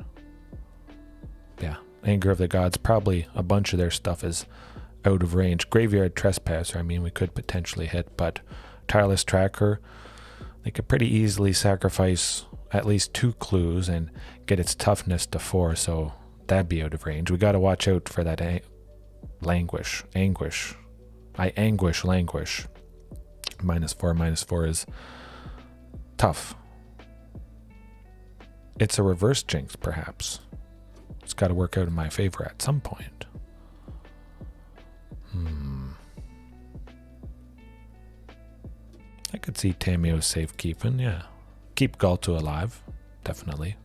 Yeah. Anger of the Gods, probably a bunch of their stuff is out of range. Graveyard Trespasser, I mean, we could potentially hit, but Tireless Tracker, they could pretty easily sacrifice at least 2 clues and get its toughness to 4, so that'd be out of range. We got to watch out for that Languish. Languish. -4 is tough. It's a reverse jinx, perhaps. It's got to work out in my favor at some point. I could see Tamiyo Safekeeping, yeah. Keep Ghalta alive, definitely.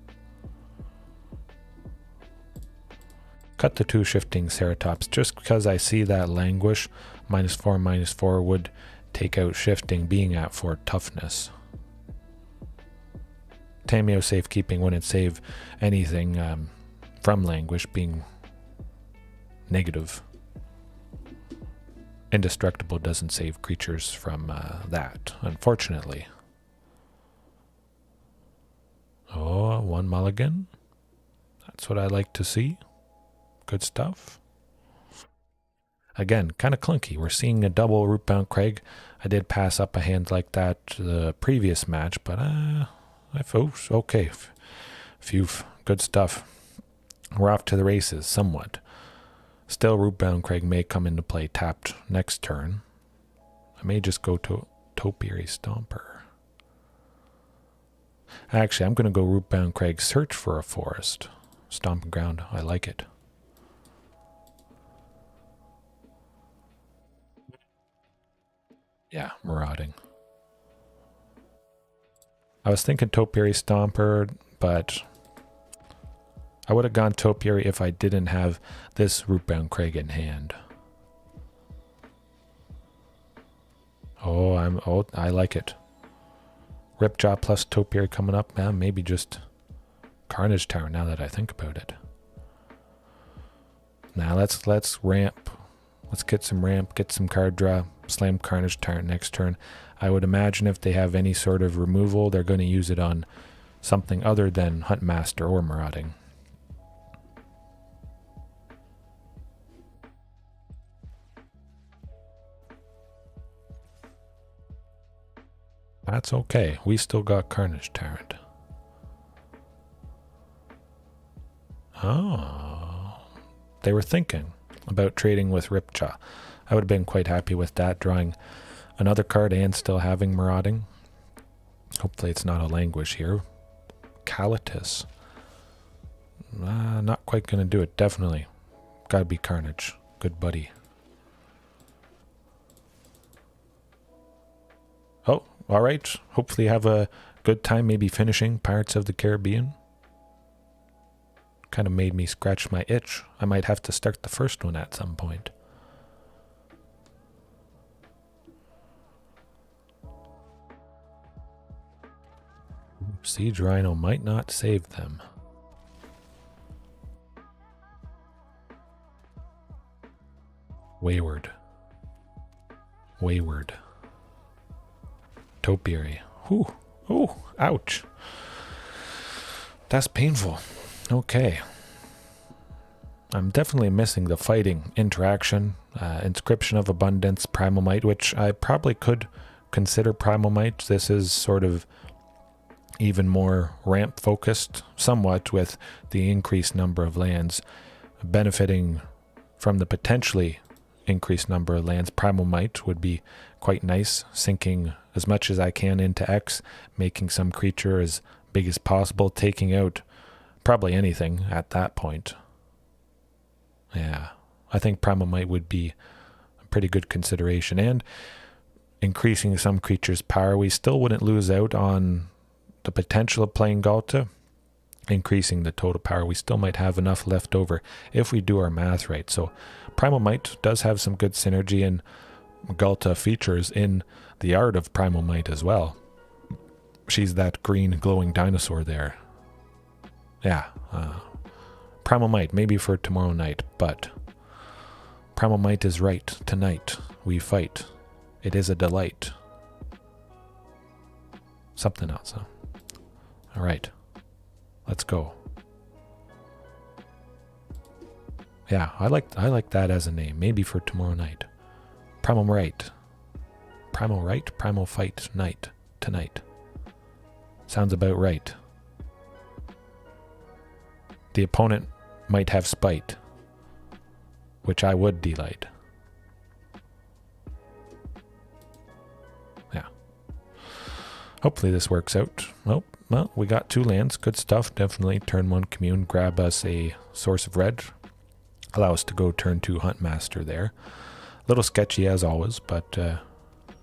Cut the 2 Shifting Ceratops, just because I see that Languish, -4 would take out Shifting, being at 4 toughness. Tamiyo Safekeeping wouldn't save anything from Languish being negative. Indestructible doesn't save creatures from that, unfortunately. Oh, 1 mulligan. That's what I like to see. Good stuff. Again, kind of clunky. We're seeing a double Rootbound Crag. I did pass up a hand like that the previous match, but I felt okay. Phew, good stuff. We're off to the races, somewhat. Still, Rootbound Crag may come into play tapped next turn. I may just go to Topiary Stomper. Actually, I'm going to go Rootbound Crag, search for a forest. Stomping Ground, I like it. Yeah, Marauding. I was thinking Topiary Stomper, but I would have gone Topiary if I didn't have this Rootbound Crag in hand. Oh, I like it. Ripjaw plus Topiary coming up. Maybe just Carnage Tyrant now that I think about it. Now let's ramp. Let's get some ramp, get some card draw, slam Carnage Tyrant next turn. I would imagine if they have any sort of removal, they're going to use it on something other than Huntmaster or Marauding. That's okay. We still got Carnage Tyrant. Oh. They were thinking about trading with Ripjaw. I would have been quite happy with that, drawing another card and still having Marauding. Hopefully it's not a Languish here. Calatus. Not quite going to do it, definitely. Gotta be Carnage. Good buddy. Oh, alright. Hopefully have a good time maybe finishing Pirates of the Caribbean. Kind of made me scratch my itch. I might have to start the first one at some point. Siege Rhino might not save them. Wayward. Topiary. Ooh, ouch. That's painful. Okay. I'm definitely missing the fighting interaction. Inscription of Abundance, Primal Might, which I probably could consider Primal Might. This is sort of even more ramp focused, somewhat, with the increased number of lands. Benefiting from the potentially increased number of lands, Primal Might would be quite nice, sinking as much as I can into X, making some creature as big as possible, taking out probably anything at that point. Yeah, I think Primal Might would be a pretty good consideration, and increasing some creatures' power. We still wouldn't lose out on the potential of playing Ghalta. Increasing the total power, we still might have enough left over if we do our math right. So Primal Might does have some good synergy, and Ghalta features in the art of Primal Might as well. She's that green glowing dinosaur there. Yeah. Primal Might, maybe for tomorrow night, but Primal Might is right. Tonight we fight. It is a delight. Something else, huh? All right. Let's go. Yeah, I like that as a name. Maybe for tomorrow night. Primal Right. Primal Right? Primal Fight Night. Tonight. Sounds about right. The opponent might have spite, which I would delight. Yeah. Hopefully this works out. Oh, well, we got 2 lands. Good stuff. Definitely turn 1 Commune. Grab us a source of red. Allow us to go turn 2 Huntmaster there. A little sketchy as always, but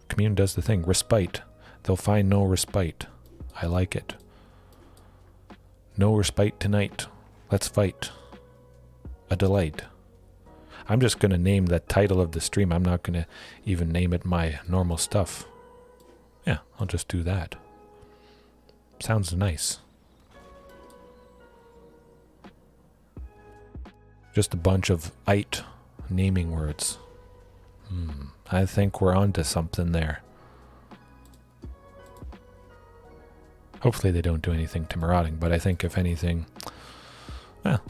Commune does the thing. Respite. They'll find no respite. I like it. No respite tonight. Let's fight. A delight. I'm just going to name the title of the stream. I'm not going to even name it my normal stuff. Yeah, I'll just do that. Sounds nice. Just a bunch of "ite" naming words. I think we're onto something there. Hopefully they don't do anything to Marauding, but I think if anything, well,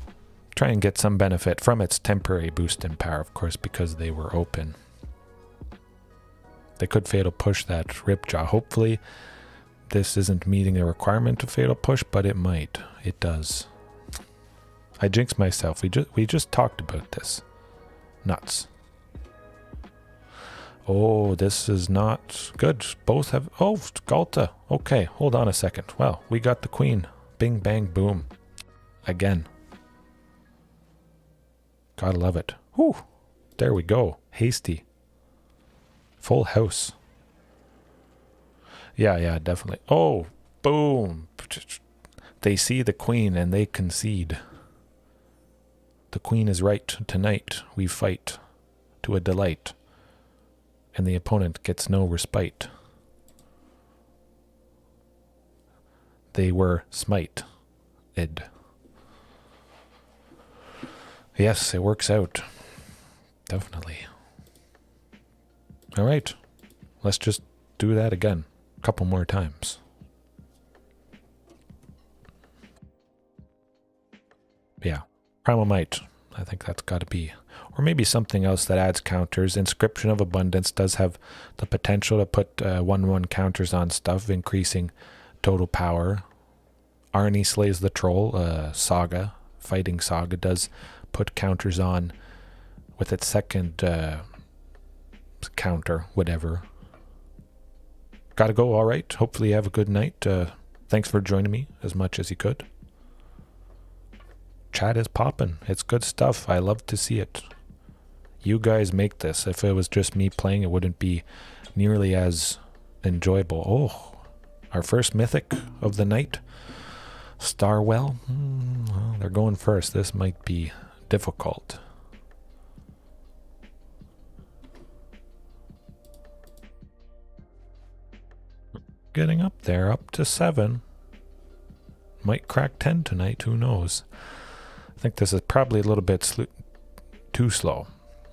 try and get some benefit from its temporary boost in power, of course, because they were open. They could Fatal Push that Ripjaw. Hopefully this isn't meeting the requirement of Fatal Push, but it might. It does. I jinxed myself. We just talked about this. Nuts. Oh, this is not good. Both have... Oh, Ghalta. Okay, hold on a second. Well, we got the queen. Bing, bang, boom. Again. Gotta love it. Whew. There we go. Hasty. Full house. Yeah, definitely. Oh, boom. They see the queen and they concede. The queen is right. Tonight we fight to a delight. And the opponent gets no respite. They were smite. Ed. Yes, it works out. Definitely. Alright. Let's just do that again. A couple more times. Yeah. Primal Might. I think that's got to be... Or maybe something else that adds counters. Inscription of Abundance does have the potential to put 1/1 counters on stuff, increasing total power. Arnie Slays the Troll, Saga, Fighting Saga, does put counters on with its second counter, whatever. Gotta go, alright. Hopefully you have a good night. Thanks for joining me as much as you could. Chat is popping. It's good stuff. I love to see it. You guys make this. If it was just me playing, it wouldn't be nearly as enjoyable. Oh, our first mythic of the night. Starwell. Well, they're going first. This might be difficult. Getting up there, up to 7. Might crack 10 tonight, who knows. I think this is probably a little bit too slow.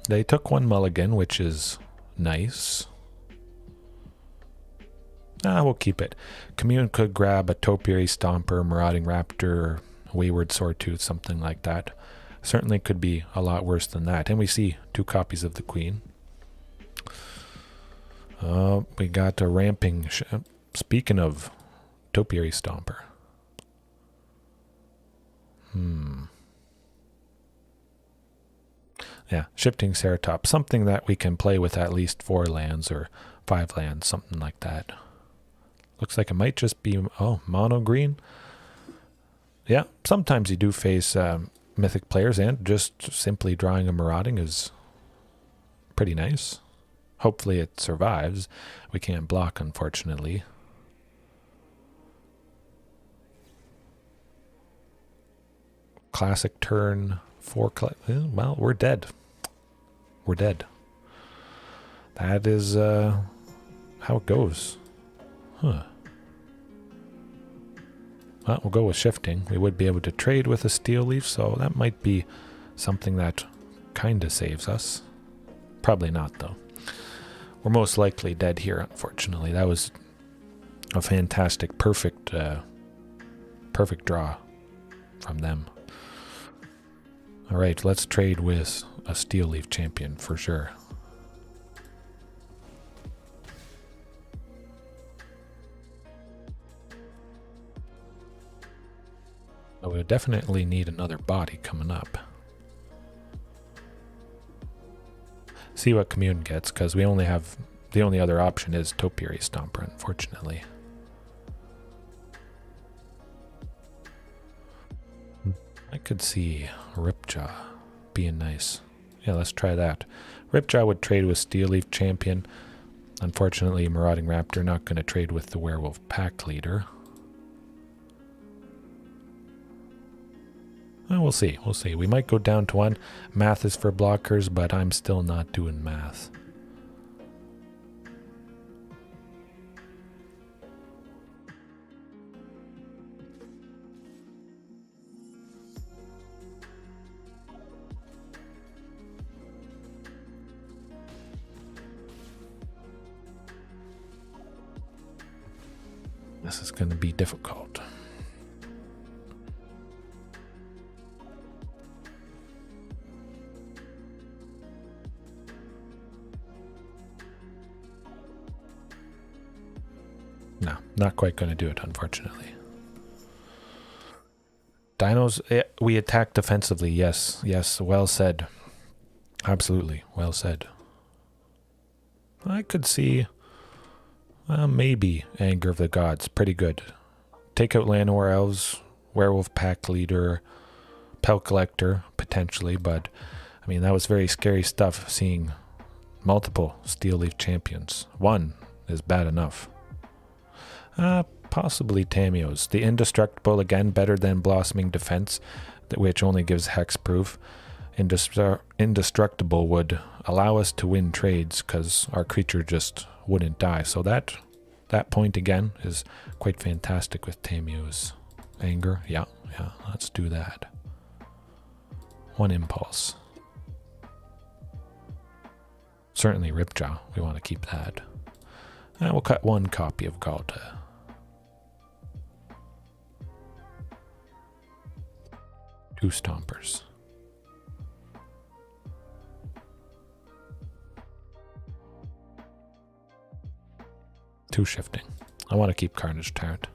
They took 1 mulligan, which is nice. We'll keep it. Commune could grab a Topiary Stomper, Marauding Raptor, Wayward Swordtooth, something like that. Certainly could be a lot worse than that. And we see 2 copies of the queen. We got a ramping... Speaking of Topiary Stomper. Yeah, Shifting Ceratops. Something that we can play with at least 4 lands or 5 lands, something like that. Looks like it might just be, mono green. Yeah, sometimes you do face mythic players, and just simply drawing a Marauding is pretty nice. Hopefully it survives. We can't block, unfortunately. Classic turn 4. Well, we're dead. We're dead. That is how it goes. Huh. Well, we'll go with Shifting. We would be able to trade with a Steel Leaf, so that might be something that kind of saves us. Probably not, though. We're most likely dead here, unfortunately. That was a fantastic, perfect draw from them. Alright, let's trade with a Steel Leaf champion for sure. So we definitely need another body coming up. See what Commune gets, because we only have the only other option is Topiary Stomper, unfortunately. I could see Ripjaw being nice. Yeah, let's try that. Ripjaw would trade with Steel Leaf Champion. Unfortunately, Marauding Raptor not going to trade with the Werewolf Pack Leader. Well, we'll see. We'll see. We might go down to 1. Math is for blockers, but I'm still not doing math. This is going to be difficult. No, not quite going to do it, unfortunately. Dinos, we attack defensively. Yes, yes, well said. Absolutely, well said. I could see... maybe Anger of the Gods. Pretty good. Take out Llanowar Elves, Werewolf Pack Leader, Pelt Collector, potentially, but I mean, that was very scary stuff, seeing multiple Steel Leaf champions. 1 is bad enough. Possibly Tamiyo's. The Indestructible, again, better than Blossoming Defense, which only gives Hexproof. Indestructible would allow us to win trades because our creature just wouldn't die. So that point again is quite fantastic with Tamiyo's Anger. Yeah, let's do that. 1 Impulse. Certainly Ripjaw. We want to keep that. And we'll cut 1 copy of Ghalta. Two Stompers. Two Shifting. I want to keep Carnage Tyrant.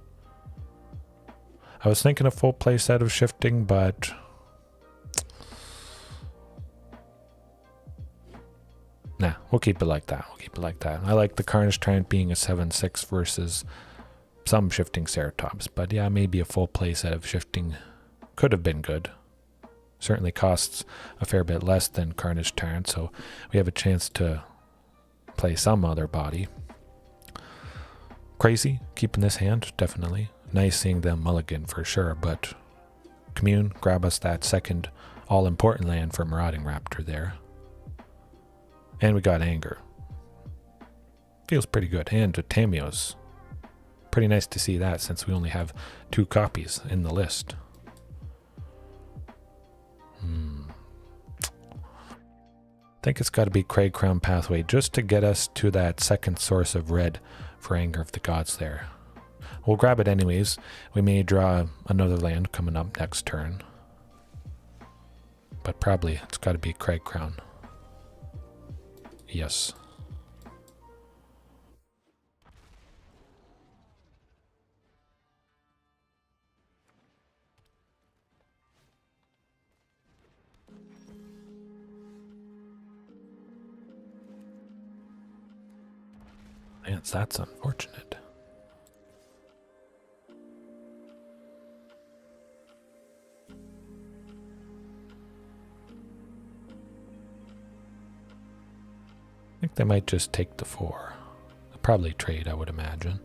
I was thinking a full play set of Shifting, but nah, we'll keep it like that. We'll keep it like that. I like the Carnage Tyrant being a 7/6 versus some Shifting Ceratops, but yeah, maybe a full play set of Shifting could have been good. Certainly costs a fair bit less than Carnage Tyrant, so we have a chance to play some other body. Crazy keeping this hand, definitely. Nice seeing them mulligan for sure, but Commune, grab us that second all-important land for Marauding Raptor there. And we got Anger. Feels pretty good. And Tamiyo's. Pretty nice to see that since we only have 2 copies in the list. I think it's got to be Cragcrown Pathway just to get us to that second source of red for Anger of the Gods there. We'll grab it anyways. We may draw another land coming up next turn. But probably it's got to be Cragcrown. Yes. Man, that's unfortunate. I think they might just take the 4. They'll probably trade, I would imagine.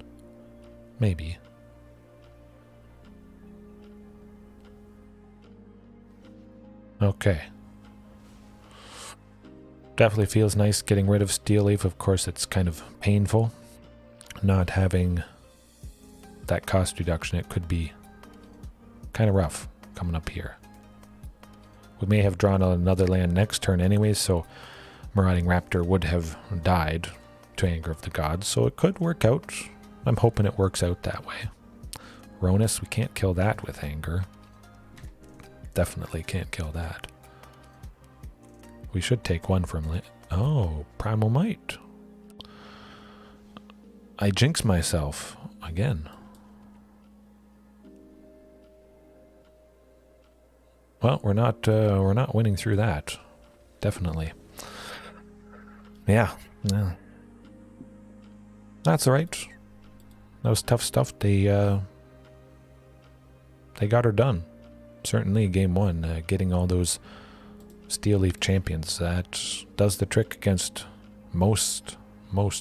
Maybe. Okay. Definitely feels nice getting rid of Steel Leaf. Of course, it's kind of painful not having that cost reduction. It could be Kind of rough coming up here. We may have drawn another land next turn anyways, so Marauding Raptor would have died to Anger of the Gods, so it could work out. I'm hoping it works out that way. Ronus, we can't kill that with Anger. Definitely can't kill that. We should take one from... Oh, Primal Might. I jinx myself again. Well, we're not winning through that. Definitely. Yeah. That's all right. That was tough stuff. They got her done. Certainly game one, getting all those Steel Leaf champions. That does the trick against most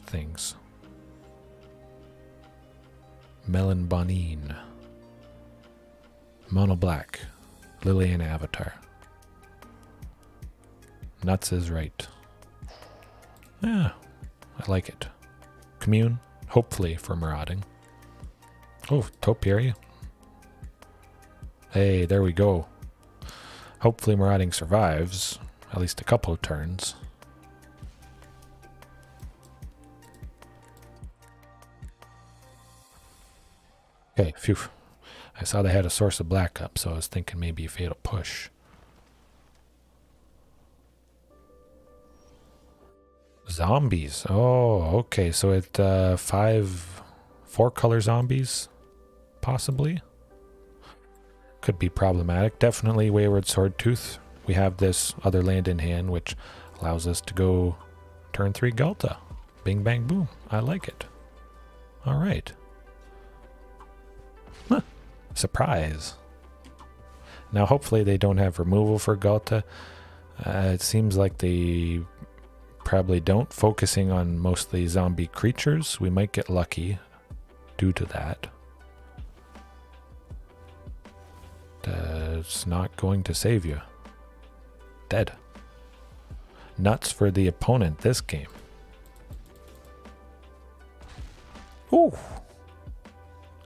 things. Melon Bonine. Mono Black. Liliana Avatar. Nuts is right. Yeah, I like it. Commune, hopefully for Marauding. Oh, Topiary. Hey, there we go. Hopefully Marauding survives at least a couple of turns. Okay, phew. I saw they had a Source of Black up, so I was thinking maybe a Fatal Push. Zombies. Oh, okay. So it 4-color zombies, possibly. Could be problematic. Definitely Wayward Swordtooth. We have this other land in hand, which allows us to go turn 3 Ghalta. Bing, bang, boom. I like it. All right. Huh. Surprise. Now, hopefully they don't have removal for Ghalta. It seems like they probably don't, focusing on mostly zombie creatures. We might get lucky due to that. It's not going to save you. Dead. Nuts for the opponent this game. Ooh.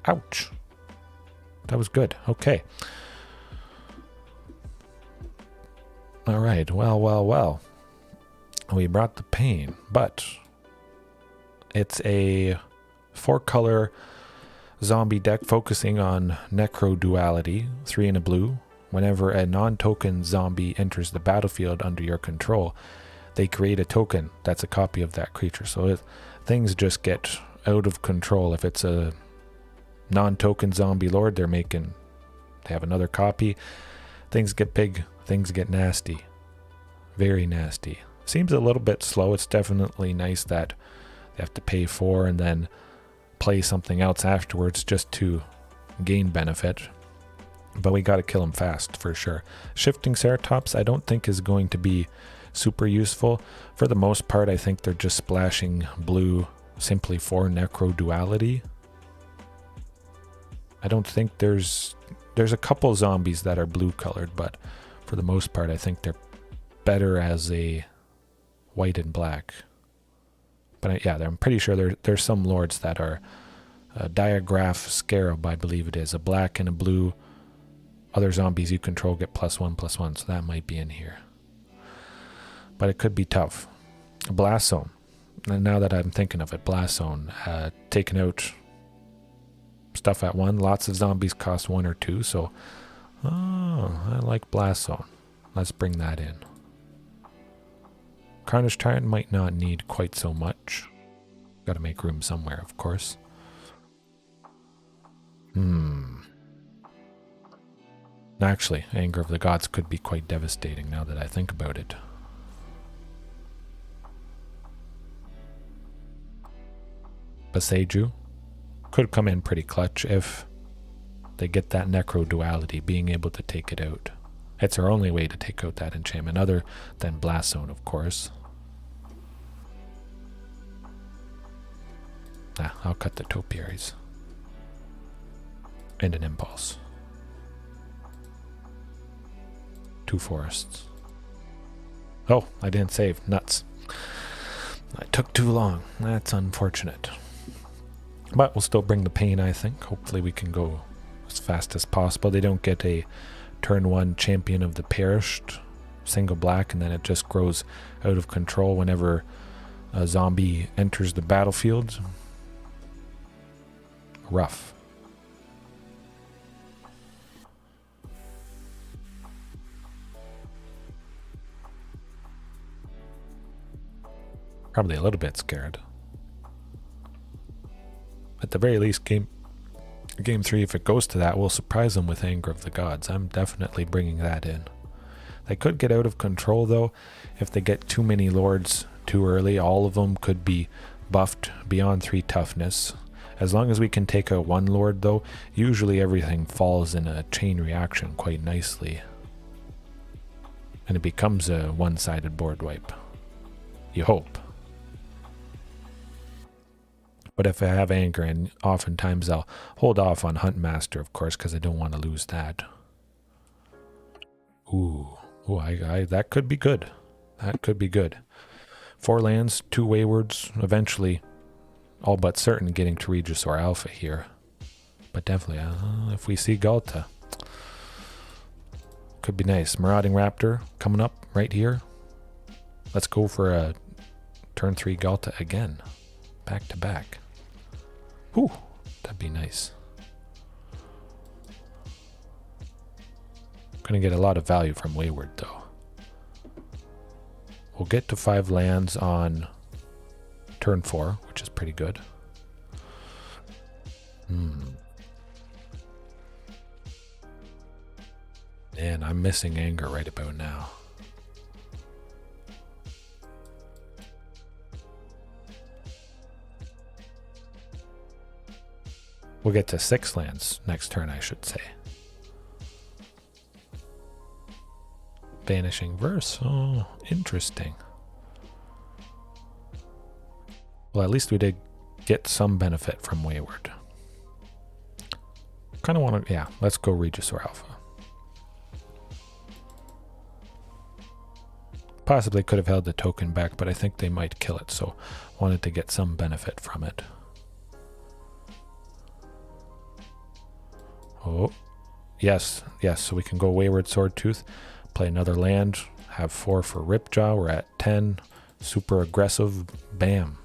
Ouch. That was good. Okay. All right. Well. We brought the pain, but it's a 4-color zombie deck focusing on Necro Duality, 3 and a blue. Whenever a non-token zombie enters the battlefield under your control, they create a token that's a copy of that creature. So things just get out of control. If it's a non-token zombie lord, they have another copy. Things get big, things get nasty. Very nasty. Seems a little bit slow. It's definitely nice that they have to pay 4 and then play something else afterwards just to gain benefit. But we got to kill them fast for sure. Shifting Ceratops I don't think is going to be super useful. For the most part, I think they're just splashing blue simply for Necro Duality. I don't think there's a couple zombies that are blue colored, but for the most part I think they're better as a white and black. But yeah, I'm pretty sure there's some lords that are Diagraph Scarab, I believe it is, a black and a blue. Other zombies you control get +1/+1, so that might be in here. But it could be tough. Blast Zone. And now that I'm thinking of it, Blast Zone, taking out stuff at 1. Lots of zombies cost 1 or 2, so I like Blast Zone. Let's bring that in. Carnage Tyrant might not need quite so much. Got to make room somewhere, of course. Actually, Anger of the Gods could be quite devastating now that I think about it. Baseju could come in pretty clutch if they get that Necro Duality, being able to take it out. It's our only way to take out that enchantment, other than Blast Zone, of course. I'll cut the Topiaries. And an Impulse. 2 forests. Oh, I didn't save. Nuts. I took too long. That's unfortunate. But we'll still bring the pain, I think. Hopefully we can go as fast as possible. They don't get a turn 1 Champion of the Perished, single black, and then it just grows out of control whenever a zombie enters the battlefield. Rough. Probably a little bit scared. At the very least, game 3, if it goes to that, we'll surprise them with Anger of the Gods. I'm definitely bringing that in. They could get out of control, though, if they get too many lords too early. All of them could be buffed beyond 3 toughness. As long as we can take out 1 lord, though, usually everything falls in a chain reaction quite nicely. And it becomes a one-sided board wipe. You hope. But if I have Anger, and oftentimes I'll hold off on Huntmaster, of course, because I don't want to lose that. Ooh, that could be good. That could be good. 4 lands, 2 Waywards, eventually, all but certain getting to Regisaur Alpha here. But definitely, if we see Ghalta, could be nice. Marauding Raptor coming up right here. Let's go for a turn 3 Ghalta again. Back to back. Whew, that'd be nice. Gonna get a lot of value from Wayward, though. We'll get to 5 lands on turn 4, which is pretty good. Man, I'm missing Anger right about now. We'll get to 6 lands next turn, I should say. Vanishing Verse. Oh, interesting. Well, at least we did get some benefit from Wayward. Kind of want to, yeah, let's go Regisaur Alpha. Possibly could have held the token back, but I think they might kill it, so wanted to get some benefit from it. Oh, yes, so we can go Wayward Swordtooth, play another land, have 4 for Ripjaw, we're at 10, super aggressive, bam.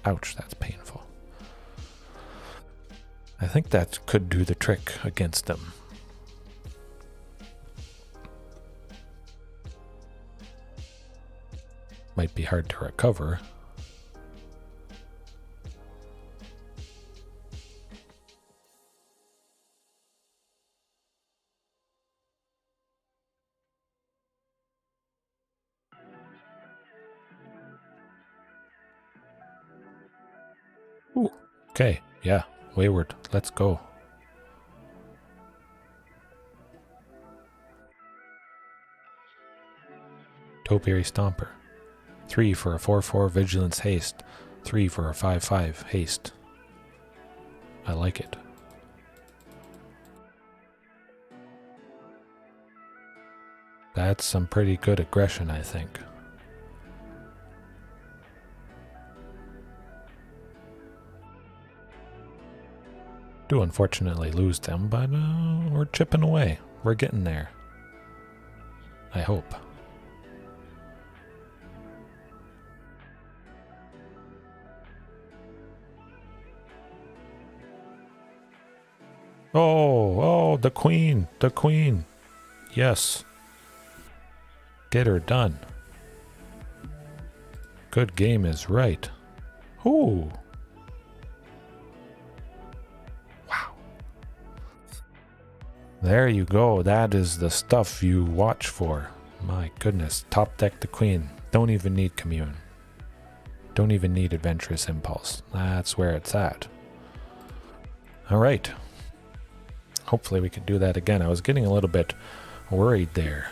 Ouch, that's painful. I think that could do the trick against them. Might be hard to recover. Ooh, okay, yeah, Wayward, let's go. Topiary Stomper. 3 for a 4/4 Vigilance Haste. 3 for a 5/5 Haste. I like it. That's some pretty good aggression, I think. Do unfortunately lose them, but we're chipping away. We're getting there. I hope. Oh, the queen, Yes. Get her done. Good game is right. Ooh. Wow. There you go. That is the stuff you watch for. My goodness. Top deck the queen. Don't even need Commune. Don't even need Adventurous Impulse. That's where it's at. All right. Hopefully we can do that again. I was getting a little bit worried there.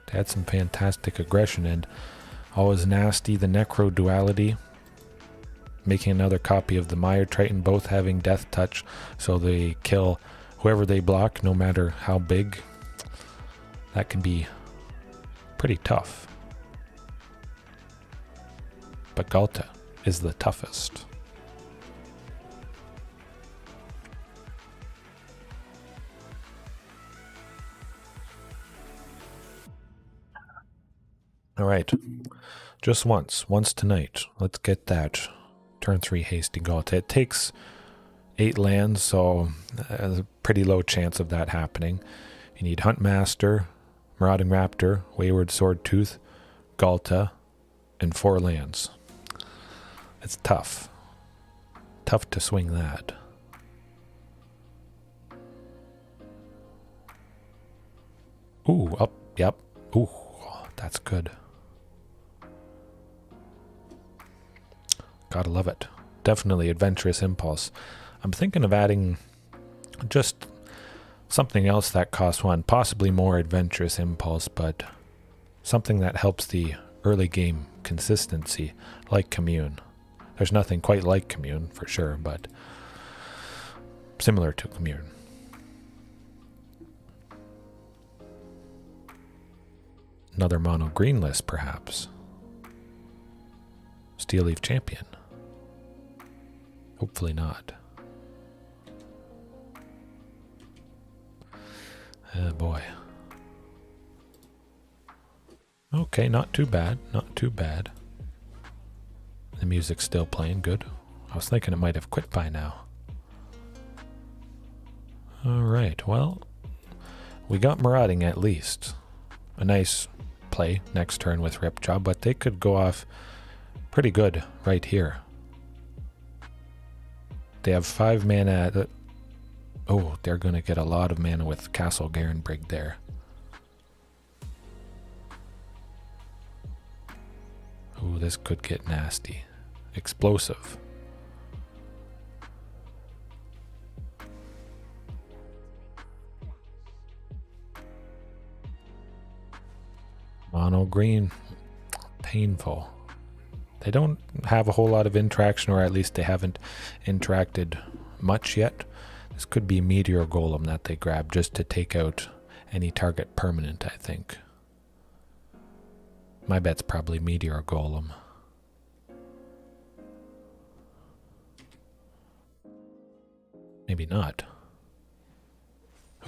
They had some fantastic aggression and always nasty, the Necro Duality. Making another copy of the Mire Triton, both having Death Touch, so they kill whoever they block, no matter how big. That can be pretty tough. But Ghalta is the toughest. All right. Just once tonight. Let's get that turn 3 hasty Ghalta. It takes 8 lands, so there's a pretty low chance of that happening. You need Huntmaster, Marauding Raptor, Wayward Swordtooth, Ghalta, and 4 lands. It's tough. Tough to swing that. Ooh, up, yep. Ooh, that's good. Gotta love it. Definitely adventurous impulse. I'm thinking of adding just something else that costs 1, possibly more adventurous impulse, but something that helps the early game consistency, like Commune. There's nothing quite like Commune, for sure, but similar to Commune. Another mono green list, perhaps. Steel Leaf Champion. Hopefully not. Oh boy. Okay, not too bad, not too bad. The music's still playing, good. I was thinking it might have quit by now. Alright, well, we got Marauding at least. A nice play next turn with Ripjaw, but they could go off pretty good right here. They have 5 mana. Oh, they're going to get a lot of mana with Castle Garenbrig there. Oh, this could get nasty. Explosive. Mono green. Painful. They don't have a whole lot of interaction, or at least they haven't interacted much yet. This could be Meteor Golem that they grab just to take out any target permanent, I think. My bet's probably Meteor Golem. Maybe not.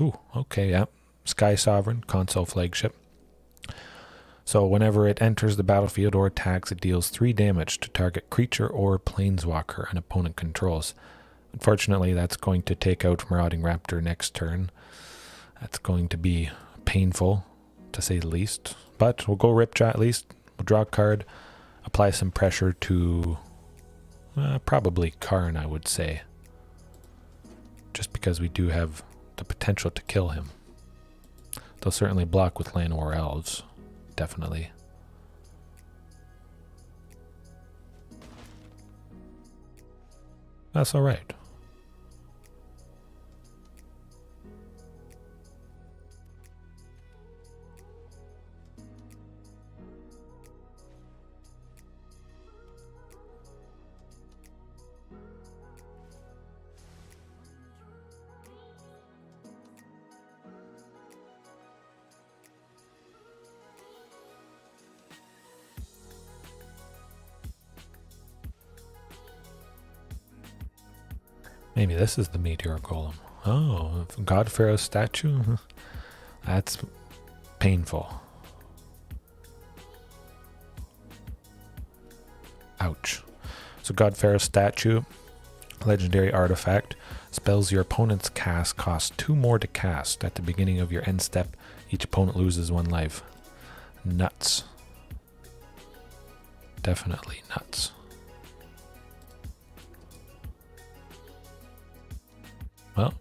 Ooh, okay, yeah. Sky Sovereign, console flagship. So whenever it enters the battlefield or attacks, it deals 3 damage to target creature or planeswalker an opponent controls. Unfortunately, that's going to take out Marauding Raptor next turn. That's going to be painful, to say the least. But we'll go Ripjaw at least. We'll draw a card, apply some pressure to probably Karn, I would say. Just because we do have the potential to kill him. They'll certainly block with Llanowar Elves. Definitely. That's alright. Maybe this is the Meteor Golem. Oh, God Pharaoh statue? That's painful. Ouch. So God Pharaoh statue, legendary artifact. Spells your opponent's cast cost 2 more to cast. At the beginning of your end step, each opponent loses 1 life. Nuts. Definitely nuts. Well,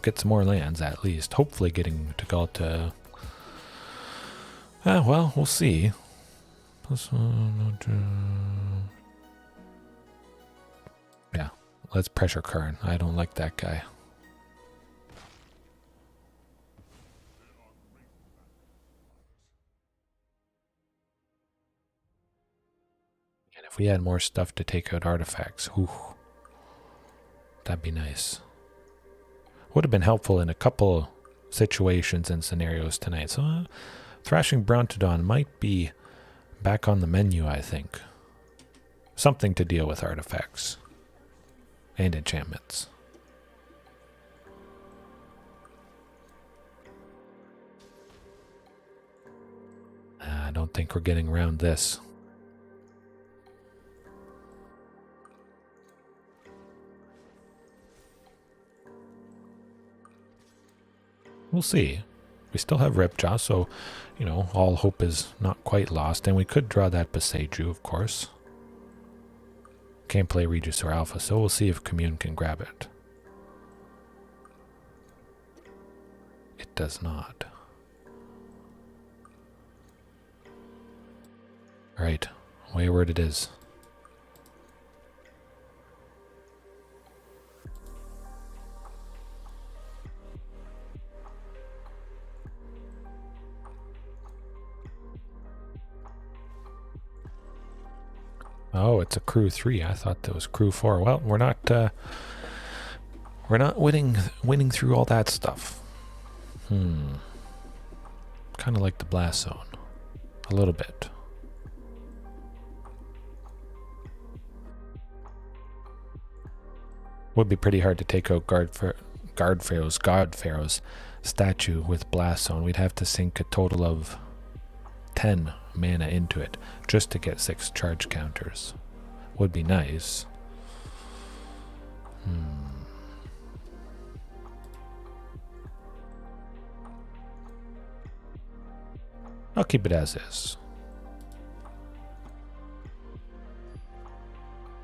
get some more lands at least. Hopefully getting to Ghalta. Well, we'll see. Yeah, let's pressure Karn. I don't like that guy. And if we had more stuff to take out artifacts, whew, that'd be nice. Would have been helpful in a couple situations and scenarios tonight. So Thrashing Brontodon might be back on the menu, I think. Something to deal with artifacts and enchantments. I don't think we're getting around this. We'll see. We still have Ripjaw, so, you know, all hope is not quite lost. And we could draw that Boseiju, of course. Can't play Regisaur Alpha, so we'll see if Commune can grab it. It does not. Right, Wayward it is. Oh, it's a crew 3. I thought that was crew 4. Well, we're not winning through all that stuff. Kind of like the blast zone, a little bit. Would be pretty hard to take out God Pharaoh's statue with blast zone. We'd have to sink a total of 10 mana into it just to get 6 charge counters. Would be nice. I'll keep it as is.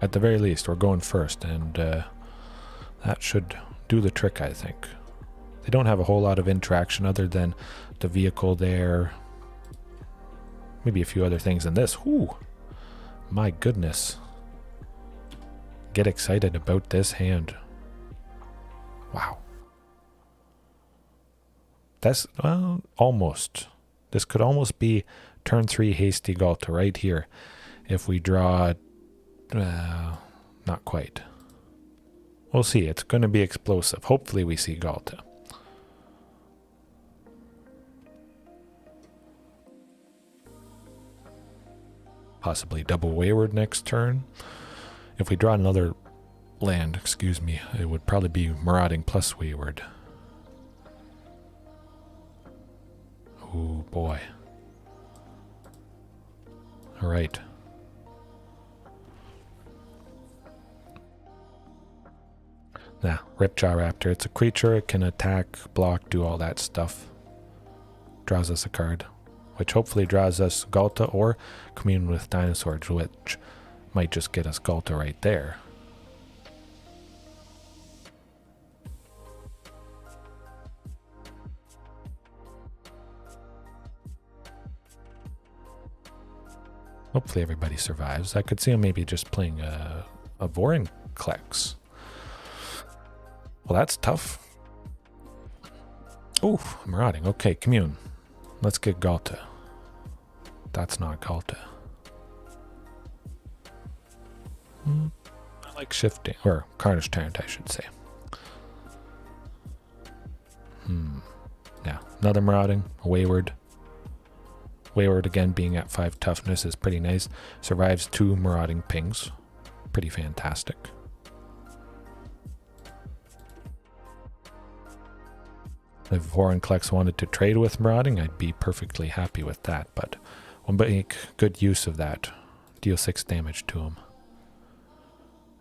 At the very least, we're going first, and that should do the trick, I think. They don't have a whole lot of interaction other than the vehicle there. Maybe a few other things in this. Whew. My goodness. Get excited about this hand. Wow. That's, well, almost. This could almost be turn 3 hasty Ghalta right here. If we draw, not quite. We'll see. It's going to be explosive. Hopefully we see Ghalta. Possibly double Wayward next turn. If we draw another land, excuse me, it would probably be Marauding plus Wayward. Oh boy. All right. Nah, Ripjaw Raptor. It's a creature. It can attack, block, do all that stuff. Draws us a card, which hopefully draws us Ghalta or Commune with Dinosaurs, which might just get us Ghalta right there. Hopefully everybody survives. I could see him maybe just playing a Vorinclex. Well, that's tough. Ooh, Marauding. Okay, Commune. Let's get Ghalta. That's not Ghalta. I like Shifting, or Carnage Tyrant, I should say. Yeah, another Marauding, Wayward. Wayward again being at 5 toughness is pretty nice. Survives 2 Marauding pings. Pretty fantastic. If Vorinclex wanted to trade with Marauding, I'd be perfectly happy with that, but we'll make good use of that. Deal 6 damage to him.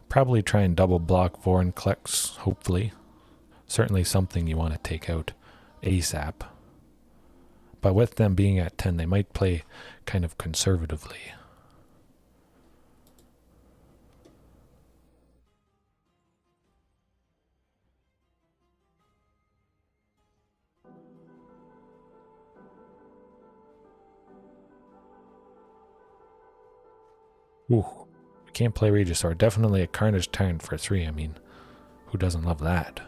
Probably try and double block Vorinclex, hopefully. Certainly something you want to take out ASAP. But with them being at 10, they might play kind of conservatively. Ooh, can't play Regisaur. Definitely a Carnage Tyrant for 3. I mean, who doesn't love that?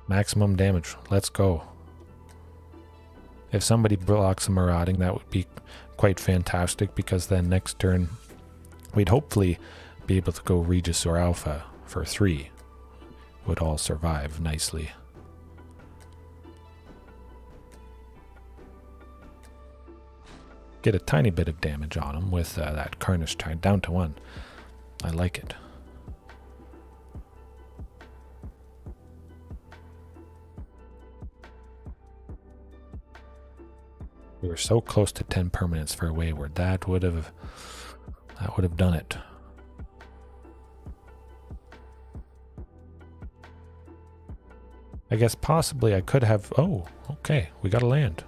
Maximum damage. Let's go. If somebody blocks a Marauding, that would be quite fantastic, because then next turn we'd hopefully be able to go Regisaur Alpha for 3. Would all survive nicely. Get a tiny bit of damage on him with that Carnage Tyrant down to 1. I like it. We were so close to 10 permanents for Wayward. That would have done it. I guess possibly I could have... Oh, okay. We got a land.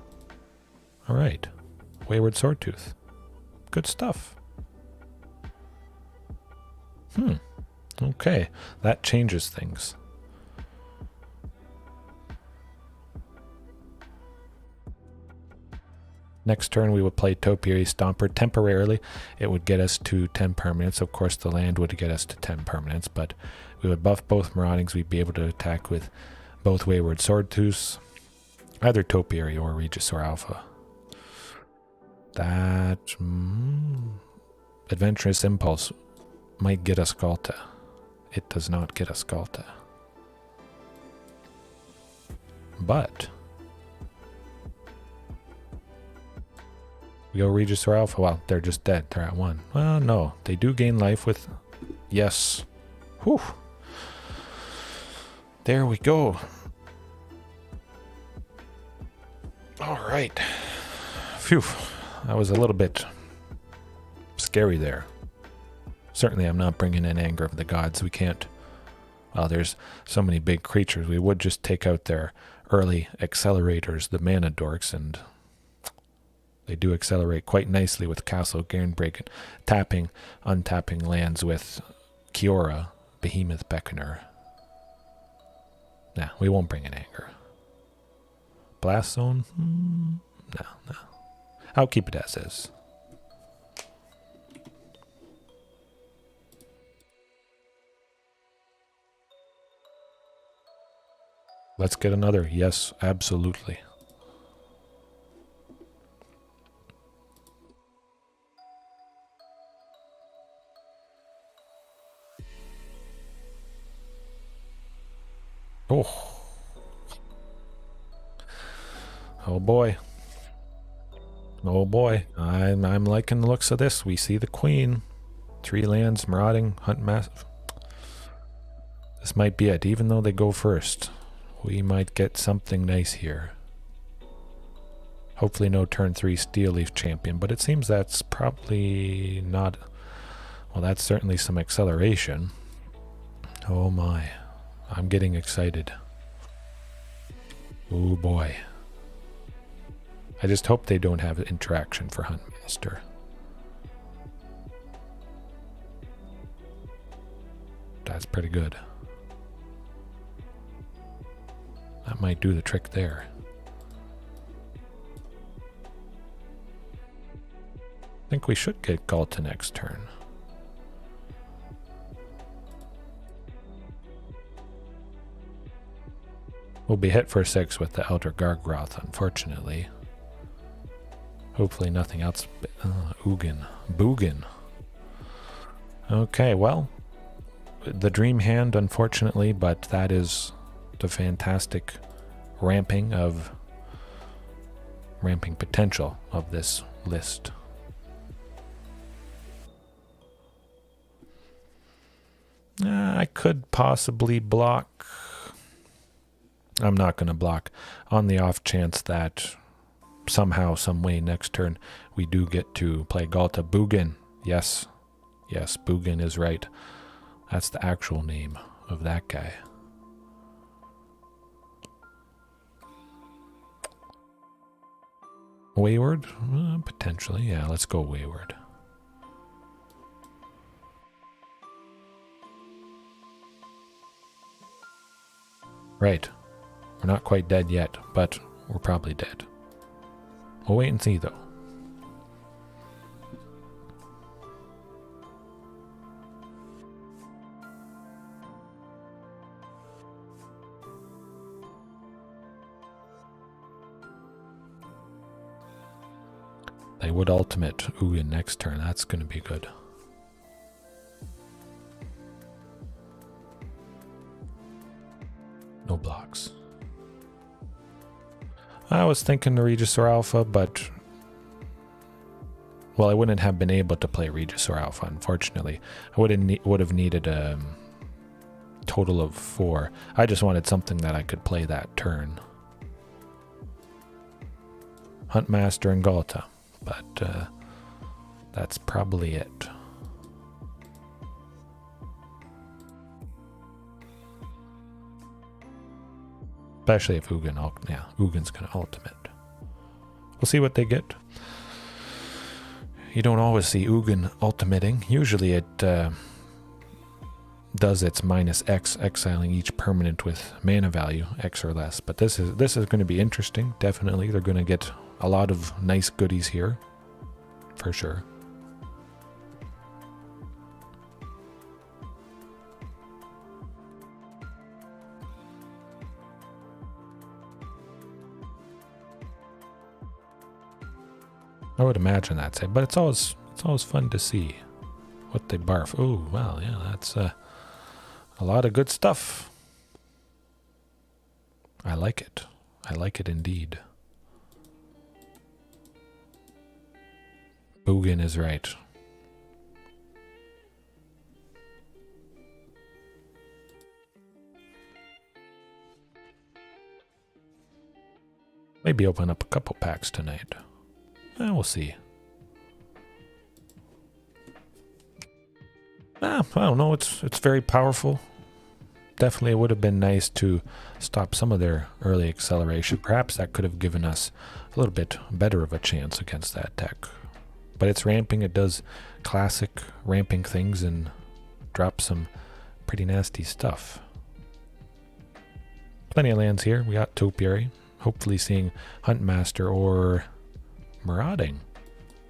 All right. Wayward Swordtooth. Good stuff. Okay. That changes things. Next turn we would play Topiary Stomper. Temporarily, it would get us to 10 permanents. Of course, the land would get us to 10 permanents, but we would buff both Maraudings. We'd be able to attack with both Wayward Swordtooths, either Topiary or Regisaur Alpha. That Adventurous Impulse might get us Ghalta. It does not get us Ghalta. But we go Regisaur Alpha. Well, they're just dead. They're at 1. Well, no. They do gain life with... Yes. Whew. There we go. All right. Phew. That was a little bit scary there. Certainly I'm not bringing in Anger of the Gods. We can't... Well, there's so many big creatures. We would just take out their early accelerators, the mana dorks, and they do accelerate quite nicely with Castle Garenbreak, tapping, untapping lands with Kiora, Behemoth Beckoner. Nah, we won't bring in Anger. Blast Zone? No. I'll keep it as is. Let's get another. Yes, absolutely. Oh. Oh boy. Oh boy. I'm liking the looks of this. We see the Queen. 3 lands, Marauding, Huntmaster. This might be it, even though they go first. We might get something nice here. Hopefully no turn 3 Steel Leaf Champion, but it seems that's probably not... Well, that's certainly some acceleration. Oh my. I'm getting excited. Oh boy. I just hope they don't have interaction for Huntmaster. That's pretty good. That might do the trick there. I think we should get Ghalta next turn. We'll be hit for 6 with the Elder Gargroth, unfortunately. Hopefully nothing else. Boogan. Okay, well, the Dream Hand, unfortunately, but that is the fantastic ramping potential of this list. I could possibly block. I'm not going to block on the off chance that somehow, some way next turn we do get to play Ghalta. Boogan. Yes, Boogan is right. That's the actual name of that guy. Wayward? Potentially, yeah, let's go Wayward. Right. We're not quite dead yet, but we're probably dead. We'll wait and see, though. They would ultimate Ugin next turn. That's going to be good. No blocks. I was thinking the Regisaur Alpha, but... Well, I wouldn't have been able to play Regisaur Alpha, unfortunately. I would have needed a total of 4. I just wanted something that I could play that turn. Huntmaster, and Ghalta. But that's probably it. Especially if Ugin, yeah, Ugin's going to ultimate. We'll see what they get. You don't always see Ugin ultimating. Usually it does its -X, exiling each permanent with mana value, X or less. But this is going to be interesting, definitely. They're going to get a lot of nice goodies here, for sure. I would imagine that's it, but it's always fun to see what they barf. Oh, well, yeah, that's a lot of good stuff. I like it. I like it indeed. Ugin is right. Maybe open up a couple packs tonight. We'll see. I don't know. It's very powerful. Definitely, it would have been nice to stop some of their early acceleration. Perhaps that could have given us a little bit better of a chance against that deck. But it's ramping. It does classic ramping things and drops some pretty nasty stuff. Plenty of lands here. We got Topiary. Hopefully seeing Huntmaster or Marauding.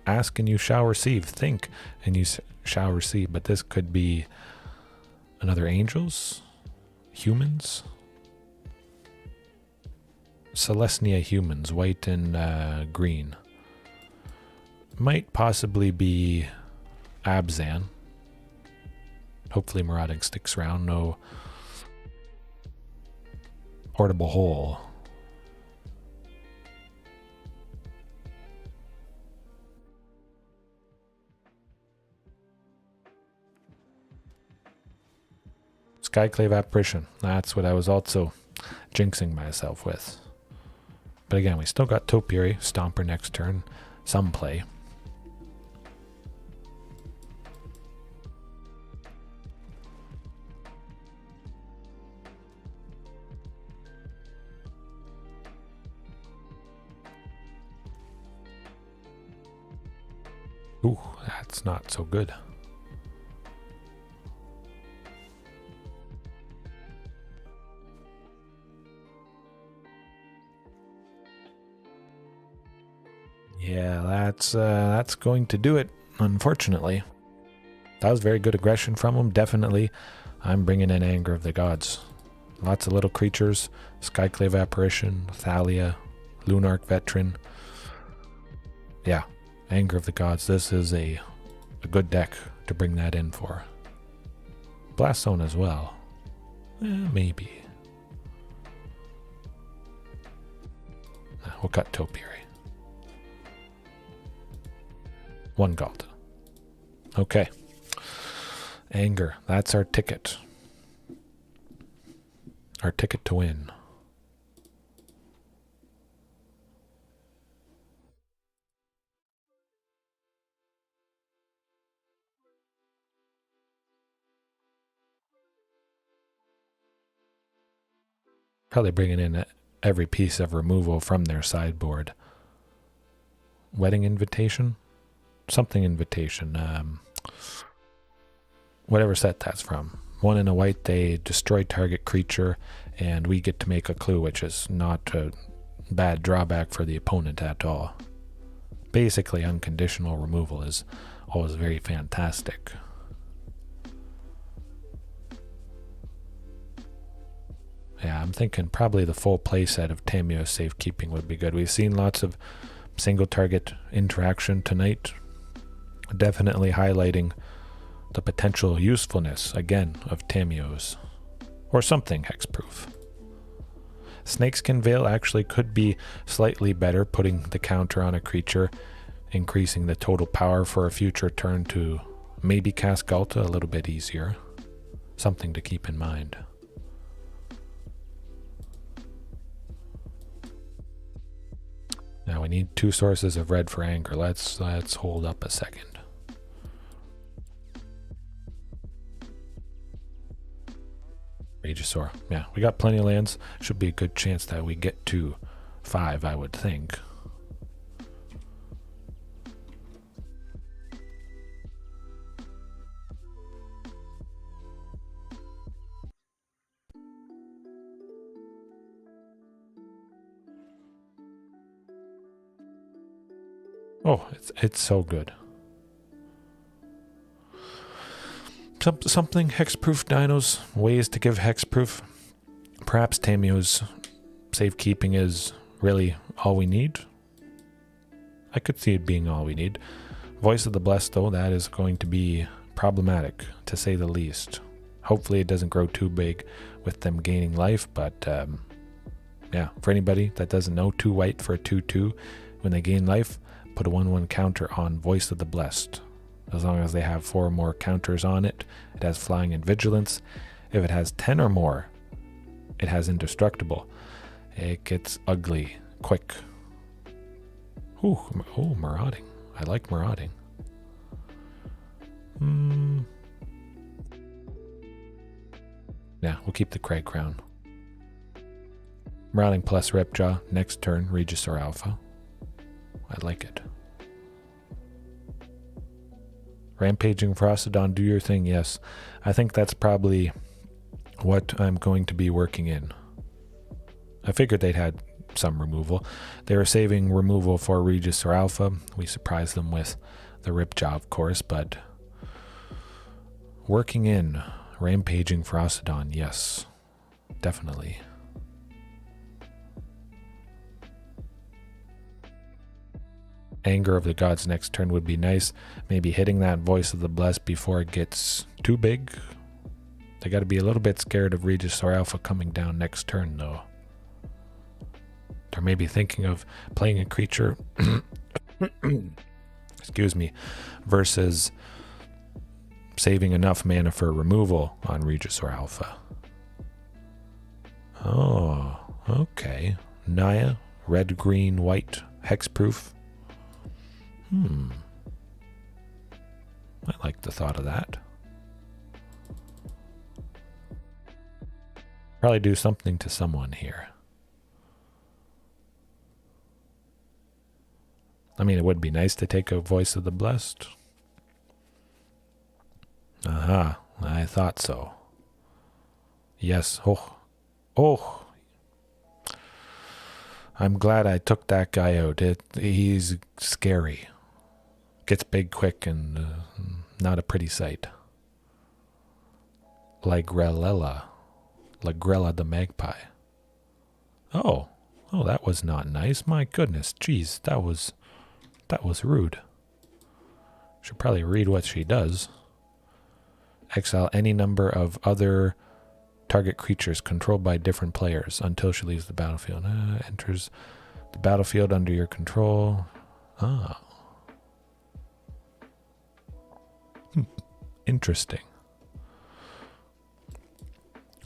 Ask and you shall receive. Think and you shall receive. But this could be another Angels, Humans, Celestia Humans, white and green. Might possibly be Abzan. Hopefully Marauding sticks around. No portable hole. Skyclave Apparition. That's what I was also jinxing myself with. But again, we still got Topiary Stomper next turn. Some play. Ooh, that's not so good. Yeah, that's going to do it, unfortunately. That was very good aggression from him, definitely. I'm bringing in Anger of the Gods. Lots of little creatures. Skyclave Apparition, Thalia, Lunarch Veteran. Yeah, Anger of the Gods. This is a good deck to bring that in for. Blast Zone as well. Maybe. We'll cut Topiary. One Ghalta. Okay. Anger. That's our ticket. Our ticket to win. Probably bringing in every piece of removal from their sideboard. Wedding Invitation? Something Invitation. Whatever set that's from. 1 and a white, they destroy target creature, and we get to make a clue, which is not a bad drawback for the opponent at all. Basically, unconditional removal is always very fantastic. Yeah, I'm thinking probably the full playset of Tamiyo Safekeeping would be good. We've seen lots of single target interaction tonight. Definitely highlighting the potential usefulness, again, of Tamiyos. Or something hexproof. Snakeskin Veil actually could be slightly better, putting the counter on a creature, increasing the total power for a future turn to maybe cast Ghalta a little bit easier. Something to keep in mind. Now we need 2 sources of red for anger. Let's hold up a second. Regisaur. Yeah, we got plenty of lands. Should be a good chance that we get to 5, I would think. Oh, it's so good. Something hexproof dinos, ways to give hexproof. Perhaps Tamiyo's safekeeping is really all we need. I could see it being all we need. Voice of the Blessed, though, that is going to be problematic, to say the least. Hopefully it doesn't grow too big with them gaining life, but yeah, for anybody that doesn't know, 2 white for a 2/2 when they gain life, put a 1/1 counter on Voice of the Blessed. As long as they have 4 or more counters on it, it has flying and vigilance. If it has 10 or more, it has indestructible. It gets ugly quick. Ooh, oh, marauding. I like marauding. Yeah, we'll keep the Cragcrown. Marauding plus Ripjaw. Next turn, Regisaur Alpha. I like it. Rampaging Frostodon, do your thing, yes. I think that's probably what I'm going to be working in. I figured they'd had some removal. They were saving removal for Regisaur Alpha. We surprised them with the Ripjaw, of course, but working in Rampaging Frostodon, yes, definitely. Anger of the Gods next turn would be nice. Maybe hitting that Voice of the Blessed before it gets too big. They got to be a little bit scared of Regisaur Alpha coming down next turn, though. They're maybe thinking of playing a creature, excuse me, versus saving enough mana for removal on Regisaur Alpha. Oh, okay. Naya, red, green, white, hexproof. I like the thought of that. Probably do something to someone here. I mean, it would be nice to take a Voice of the Blessed. Aha, I thought so. Yes, oh. I'm glad I took that guy out. He's scary. Gets big quick and not a pretty sight. Lagrella the Magpie. Oh, that was not nice. My goodness, jeez, that was rude. Should probably read what she does. Exile any number of other target creatures controlled by different players until she leaves the battlefield. Enters the battlefield under your control. Interesting.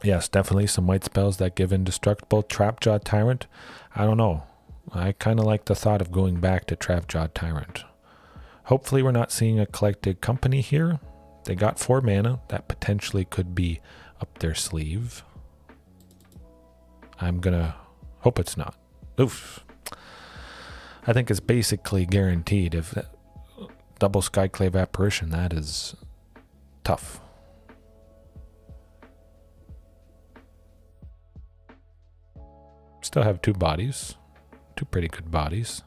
Yes, definitely some white spells that give indestructible. Trapjaw Tyrant. I don't know. I kind of like the thought of going back to Trapjaw Tyrant. Hopefully we're not seeing a collected company here. They got 4 mana. That potentially could be up their sleeve. I'm gonna hope it's not. Oof. I think it's basically guaranteed. If double Skyclave Apparition, that is tough. Still have 2 bodies. 2 pretty good bodies.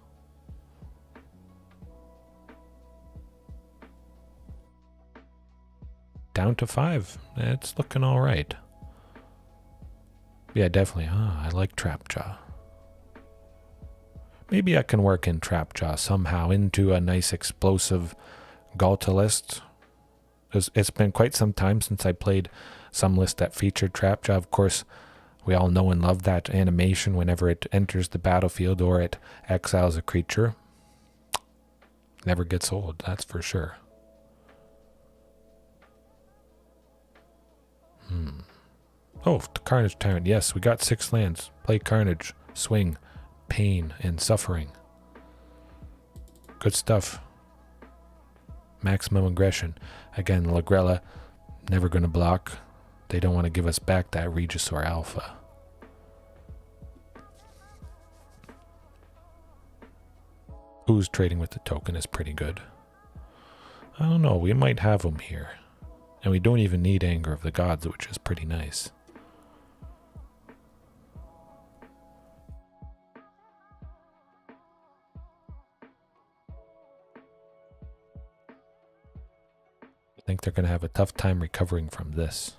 Down to 5. It's looking all right. Yeah, definitely. I like Trapjaw. Maybe I can work in Trapjaw somehow into a nice explosive Ghalta list. It's been quite some time since I played some list that featured Trapjaw. Of course, we all know and love that animation whenever it enters the battlefield or it exiles a creature. Never gets old, that's for sure. Oh, the Carnage Tyrant. Yes, we got 6 lands. Play Carnage, Swing, Pain, and Suffering. Good stuff. Maximum aggression. Again, Lagrella, never going to block. They don't want to give us back that Regisaur Alpha. Who's trading with the token is pretty good. I don't know, we might have him here. And we don't even need Anger of the Gods, which is pretty nice. I think they're going to have a tough time recovering from this.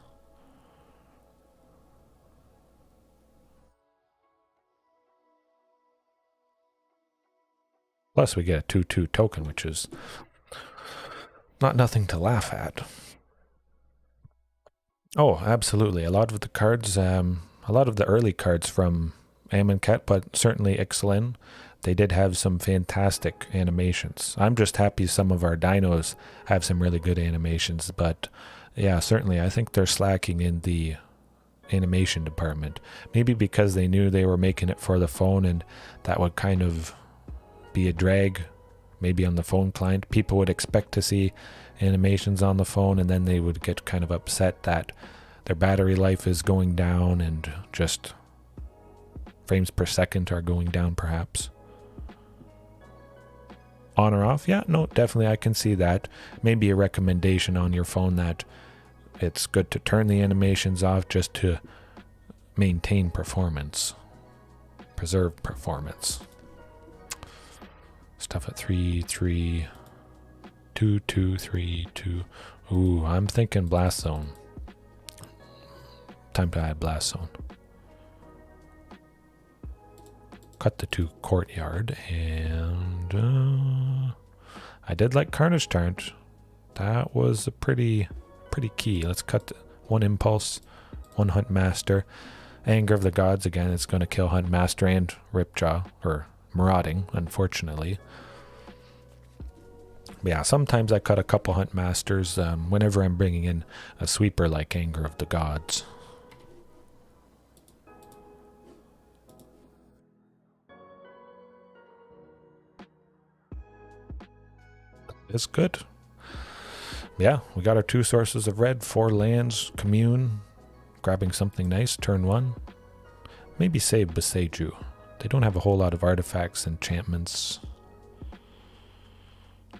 Plus we get a 2/2 token, which is not nothing to laugh at. Oh, absolutely. A lot of the cards, a lot of the early cards from Amonkhet, but certainly Ixalan, they did have some fantastic animations. I'm just happy some of our dinos have some really good animations, but yeah, certainly I think they're slacking in the animation department. Maybe because they knew they were making it for the phone and that would kind of be a drag maybe on the phone client. People would expect to see animations on the phone and then they would get kind of upset that their battery life is going down and just frames per second are going down perhaps. On or off? Yeah, no, definitely I can see that. Maybe a recommendation on your phone that it's good to turn the animations off just to maintain performance, preserve performance. Stuff at 3, 3, 2, 2, 3, 2. Ooh, I'm thinking Blast Zone. Time to add Blast Zone. Cut the 2 Courtyard, and I did like Carnage Tyrant. That was a pretty key. Let's cut 1 Impulse, 1 Huntmaster. Anger of the Gods, again, it's going to kill Huntmaster and Ripjaw, or Marauding, unfortunately. But yeah, sometimes I cut a couple Huntmasters whenever I'm bringing in a sweeper like Anger of the Gods. It's good. Yeah, we got our 2 sources of red, 4 lands, Commune, grabbing something nice, turn 1. Maybe save Boseiju. They don't have a whole lot of artifacts, enchantments.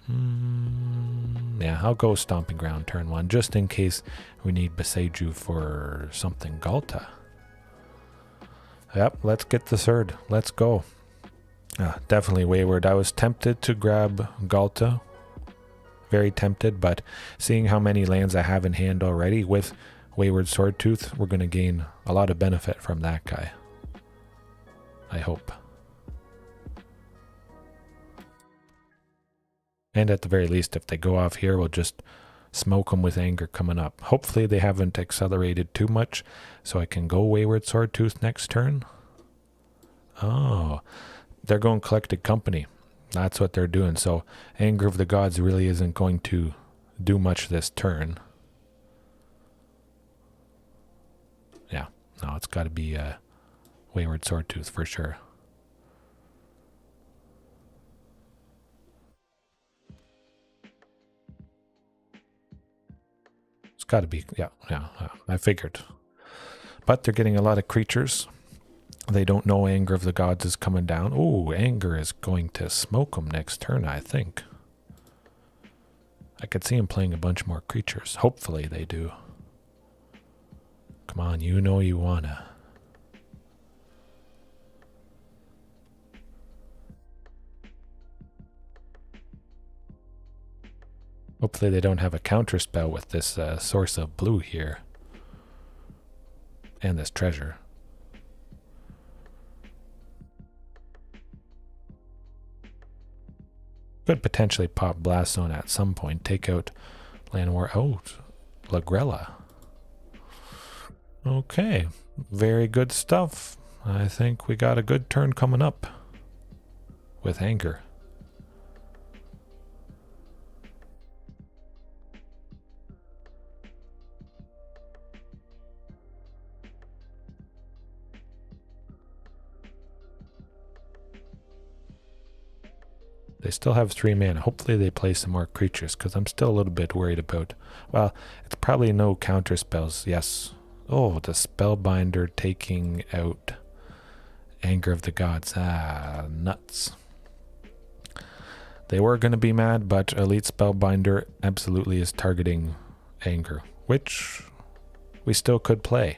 Yeah, I'll go Stomping Ground turn 1, just in case we need Boseiju for something Ghalta. Yep, let's get the third. Let's go. Definitely Wayward. I was tempted to grab Ghalta. Very tempted, but seeing how many lands I have in hand already with Wayward Swordtooth, we're going to gain a lot of benefit from that guy. I hope. And at the very least, if they go off here, we'll just smoke them with Anger coming up. Hopefully they haven't accelerated too much, so I can go Wayward Swordtooth next turn. Oh, they're going Collected Company. That's what they're doing. So Anger of the Gods really isn't going to do much this turn. Yeah, no, it's got to be Wayward Swordtooth for sure. It's got to be, yeah, I figured. But they're getting a lot of creatures. They don't know Anger of the Gods is coming down. Ooh, Anger is going to smoke them next turn, I think. I could see him playing a bunch more creatures. Hopefully they do. Come on, you know you wanna. Hopefully they don't have a counter spell with this source of blue here. And this treasure. Could potentially pop Blast Zone at some point. Take out Land War. Oh, Lagrella. Okay. Very good stuff. I think we got a good turn coming up with Anger. They still have 3 mana. Hopefully they play some more creatures, because I'm still a little bit worried about... Well, it's probably no counter spells. Yes. Oh, the Spellbinder taking out Anger of the Gods. Ah, nuts. They were going to be mad, but Elite Spellbinder absolutely is targeting Anger, which we still could play,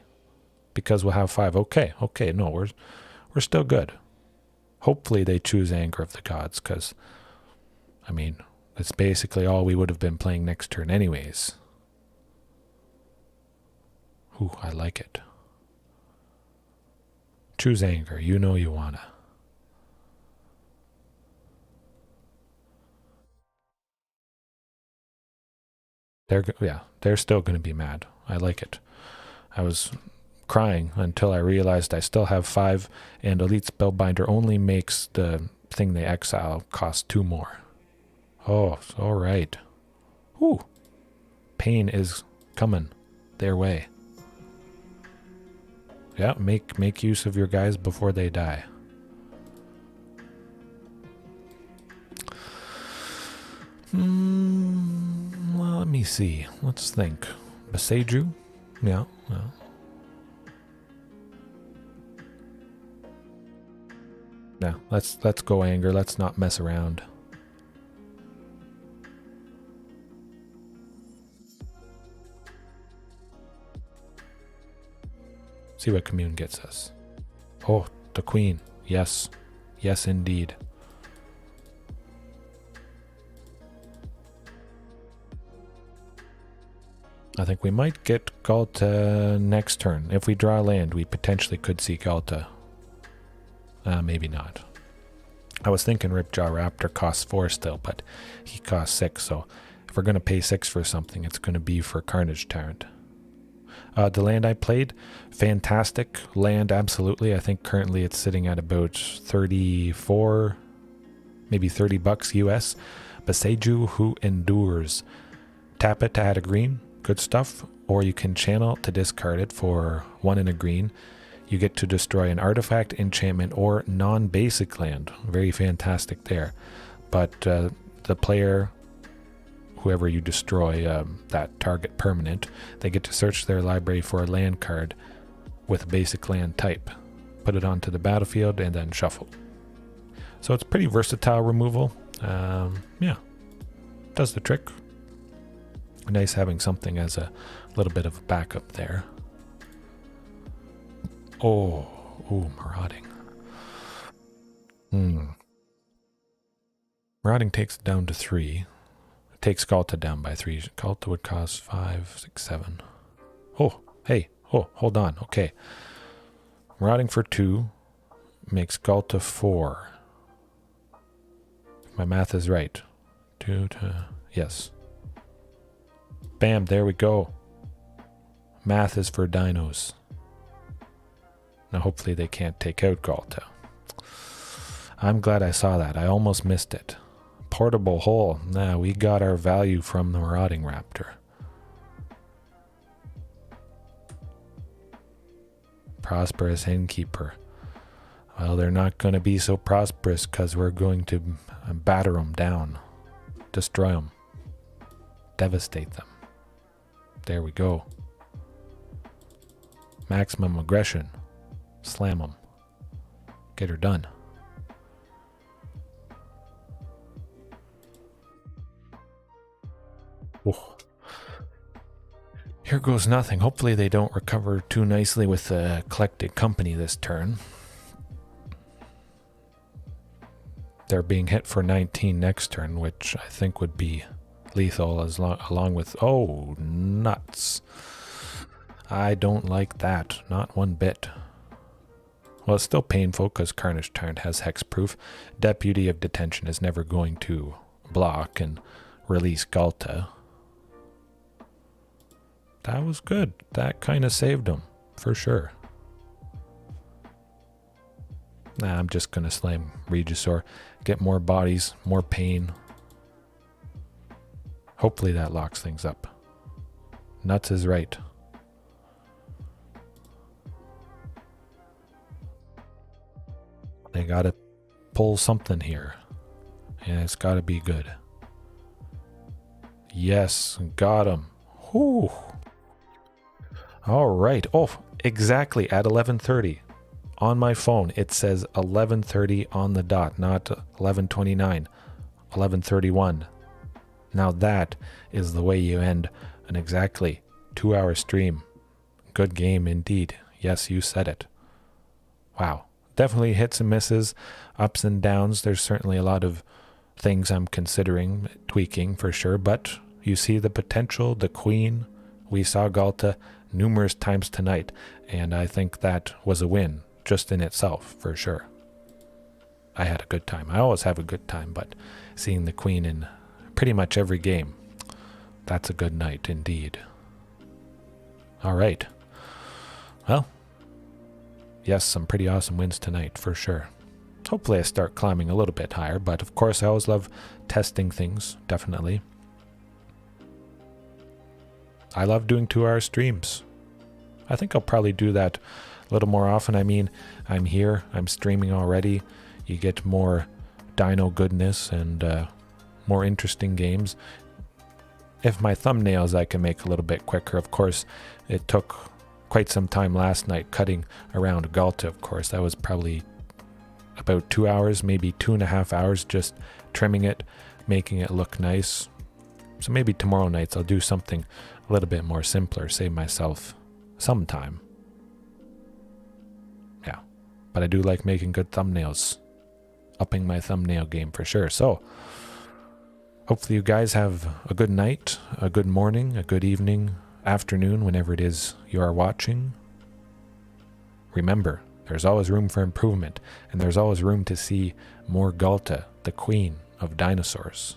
because we'll have 5. Okay, no, we're still good. Hopefully they choose Anger of the Gods, because, I mean, that's basically all we would have been playing next turn anyways. Ooh, I like it. Choose Anger. You know you wanna. They're still going to be mad. I like it. I was crying until I realized I still have 5, and Elite Spellbinder only makes the thing they exile cost 2 more. Oh, all right. Whew. Pain is coming their way. Yeah, make use of your guys before they die. Well, let me see. Let's think. Beseju? Yeah. Yeah, let's go Anger. Let's not mess around. See what Commune gets us. Oh, the Queen. Yes. Yes, indeed. I think we might get Ghalta next turn. If we draw land, we potentially could see Ghalta. Maybe not. I was thinking Ripjaw Raptor costs 4 still, but he costs 6, so if we're going to pay 6 for something, it's going to be for Carnage Tyrant. The land I played, fantastic land, absolutely. I think currently it's sitting at about 34, maybe $30 US. Beseju Who Endures. Tap it to add a green, good stuff. Or you can channel to discard it for 1 and a green. You get to destroy an artifact, enchantment, or non-basic land. Very fantastic there. But the player, whoever you destroy, that target permanent, they get to search their library for a land card with a basic land type. Put it onto the battlefield and then shuffle. So it's pretty versatile removal. Yeah, does the trick. Nice having something as a little bit of a backup there. Oh, Marauding. Marauding takes it down to 3. It takes Ghalta down by 3. Ghalta would cost 5, 6, 7. Oh, hey. Oh, hold on. Okay. Marauding for 2 makes Ghalta 4. If my math is right. 2 to... Yes. Bam, there we go. Math is for dinos. Now hopefully they can't take out Ghalta. I'm glad I saw that. I almost missed it. Portable hole. Nah, we got our value from the Marauding Raptor. Prosperous Innkeeper. Well, they're not going to be so prosperous because we're going to batter them down. Destroy them. Devastate them. There we go. Maximum aggression. Slam them. Get her done. Oh. Here goes nothing. Hopefully they don't recover too nicely with the collected company this turn. They're being hit for 19 next turn, which I think would be lethal along with... Oh, nuts. I don't like that. Not one bit. Well, it's still painful because Carnage Tyrant has hexproof. Deputy of Detention is never going to block and release Ghalta. That was good. That kind of saved him, for sure. Nah, I'm just going to slam Regisaur. Get more bodies, more pain. Hopefully that locks things up. Nuts is right. They gotta pull something here. And it's got to be good. Yes, got him. Whew. All right. Oh, exactly at 11:30. On my phone, it says 11:30 on the dot, not 11:29, 11:31. Now that is the way you end an exactly 2-hour stream. Good game indeed. Yes, you said it. Wow. Definitely hits and misses, ups and downs. There's certainly a lot of things I'm considering tweaking for sure, but you see the potential, the queen. We saw Ghalta numerous times tonight, and I think that was a win just in itself for sure. I had a good time. I always have a good time, but seeing the queen in pretty much every game, that's a good night indeed. All right. Well, yes, some pretty awesome wins tonight for sure. Hopefully I start climbing a little bit higher, but of course I always love testing things, definitely. I love doing 2-hour streams. I think I'll probably do that a little more often. I mean, I'm here, I'm streaming already. You get more dino goodness and more interesting games. If my thumbnails I can make a little bit quicker. Of course, it took quite some time last night cutting around Ghalta, of course. That was probably about 2 hours, maybe 2.5 hours, just trimming it, making it look nice. So maybe tomorrow nights I'll do something a little bit more simpler, save myself some time. Yeah, but I do like making good thumbnails, upping my thumbnail game for sure. So hopefully you guys have a good night, a good morning, a good evening, afternoon, whenever it is you are watching. Remember, there's always room for improvement, and there's always room to see more Ghalta, the queen of dinosaurs.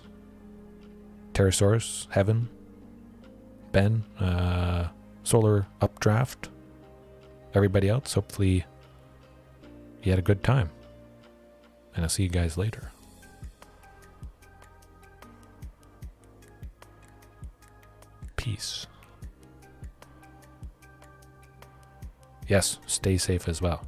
Pterosaurus, Heaven, Ben, Solar Updraft, everybody else, hopefully you had a good time. And I'll see you guys later. Peace. Yes, stay safe as well.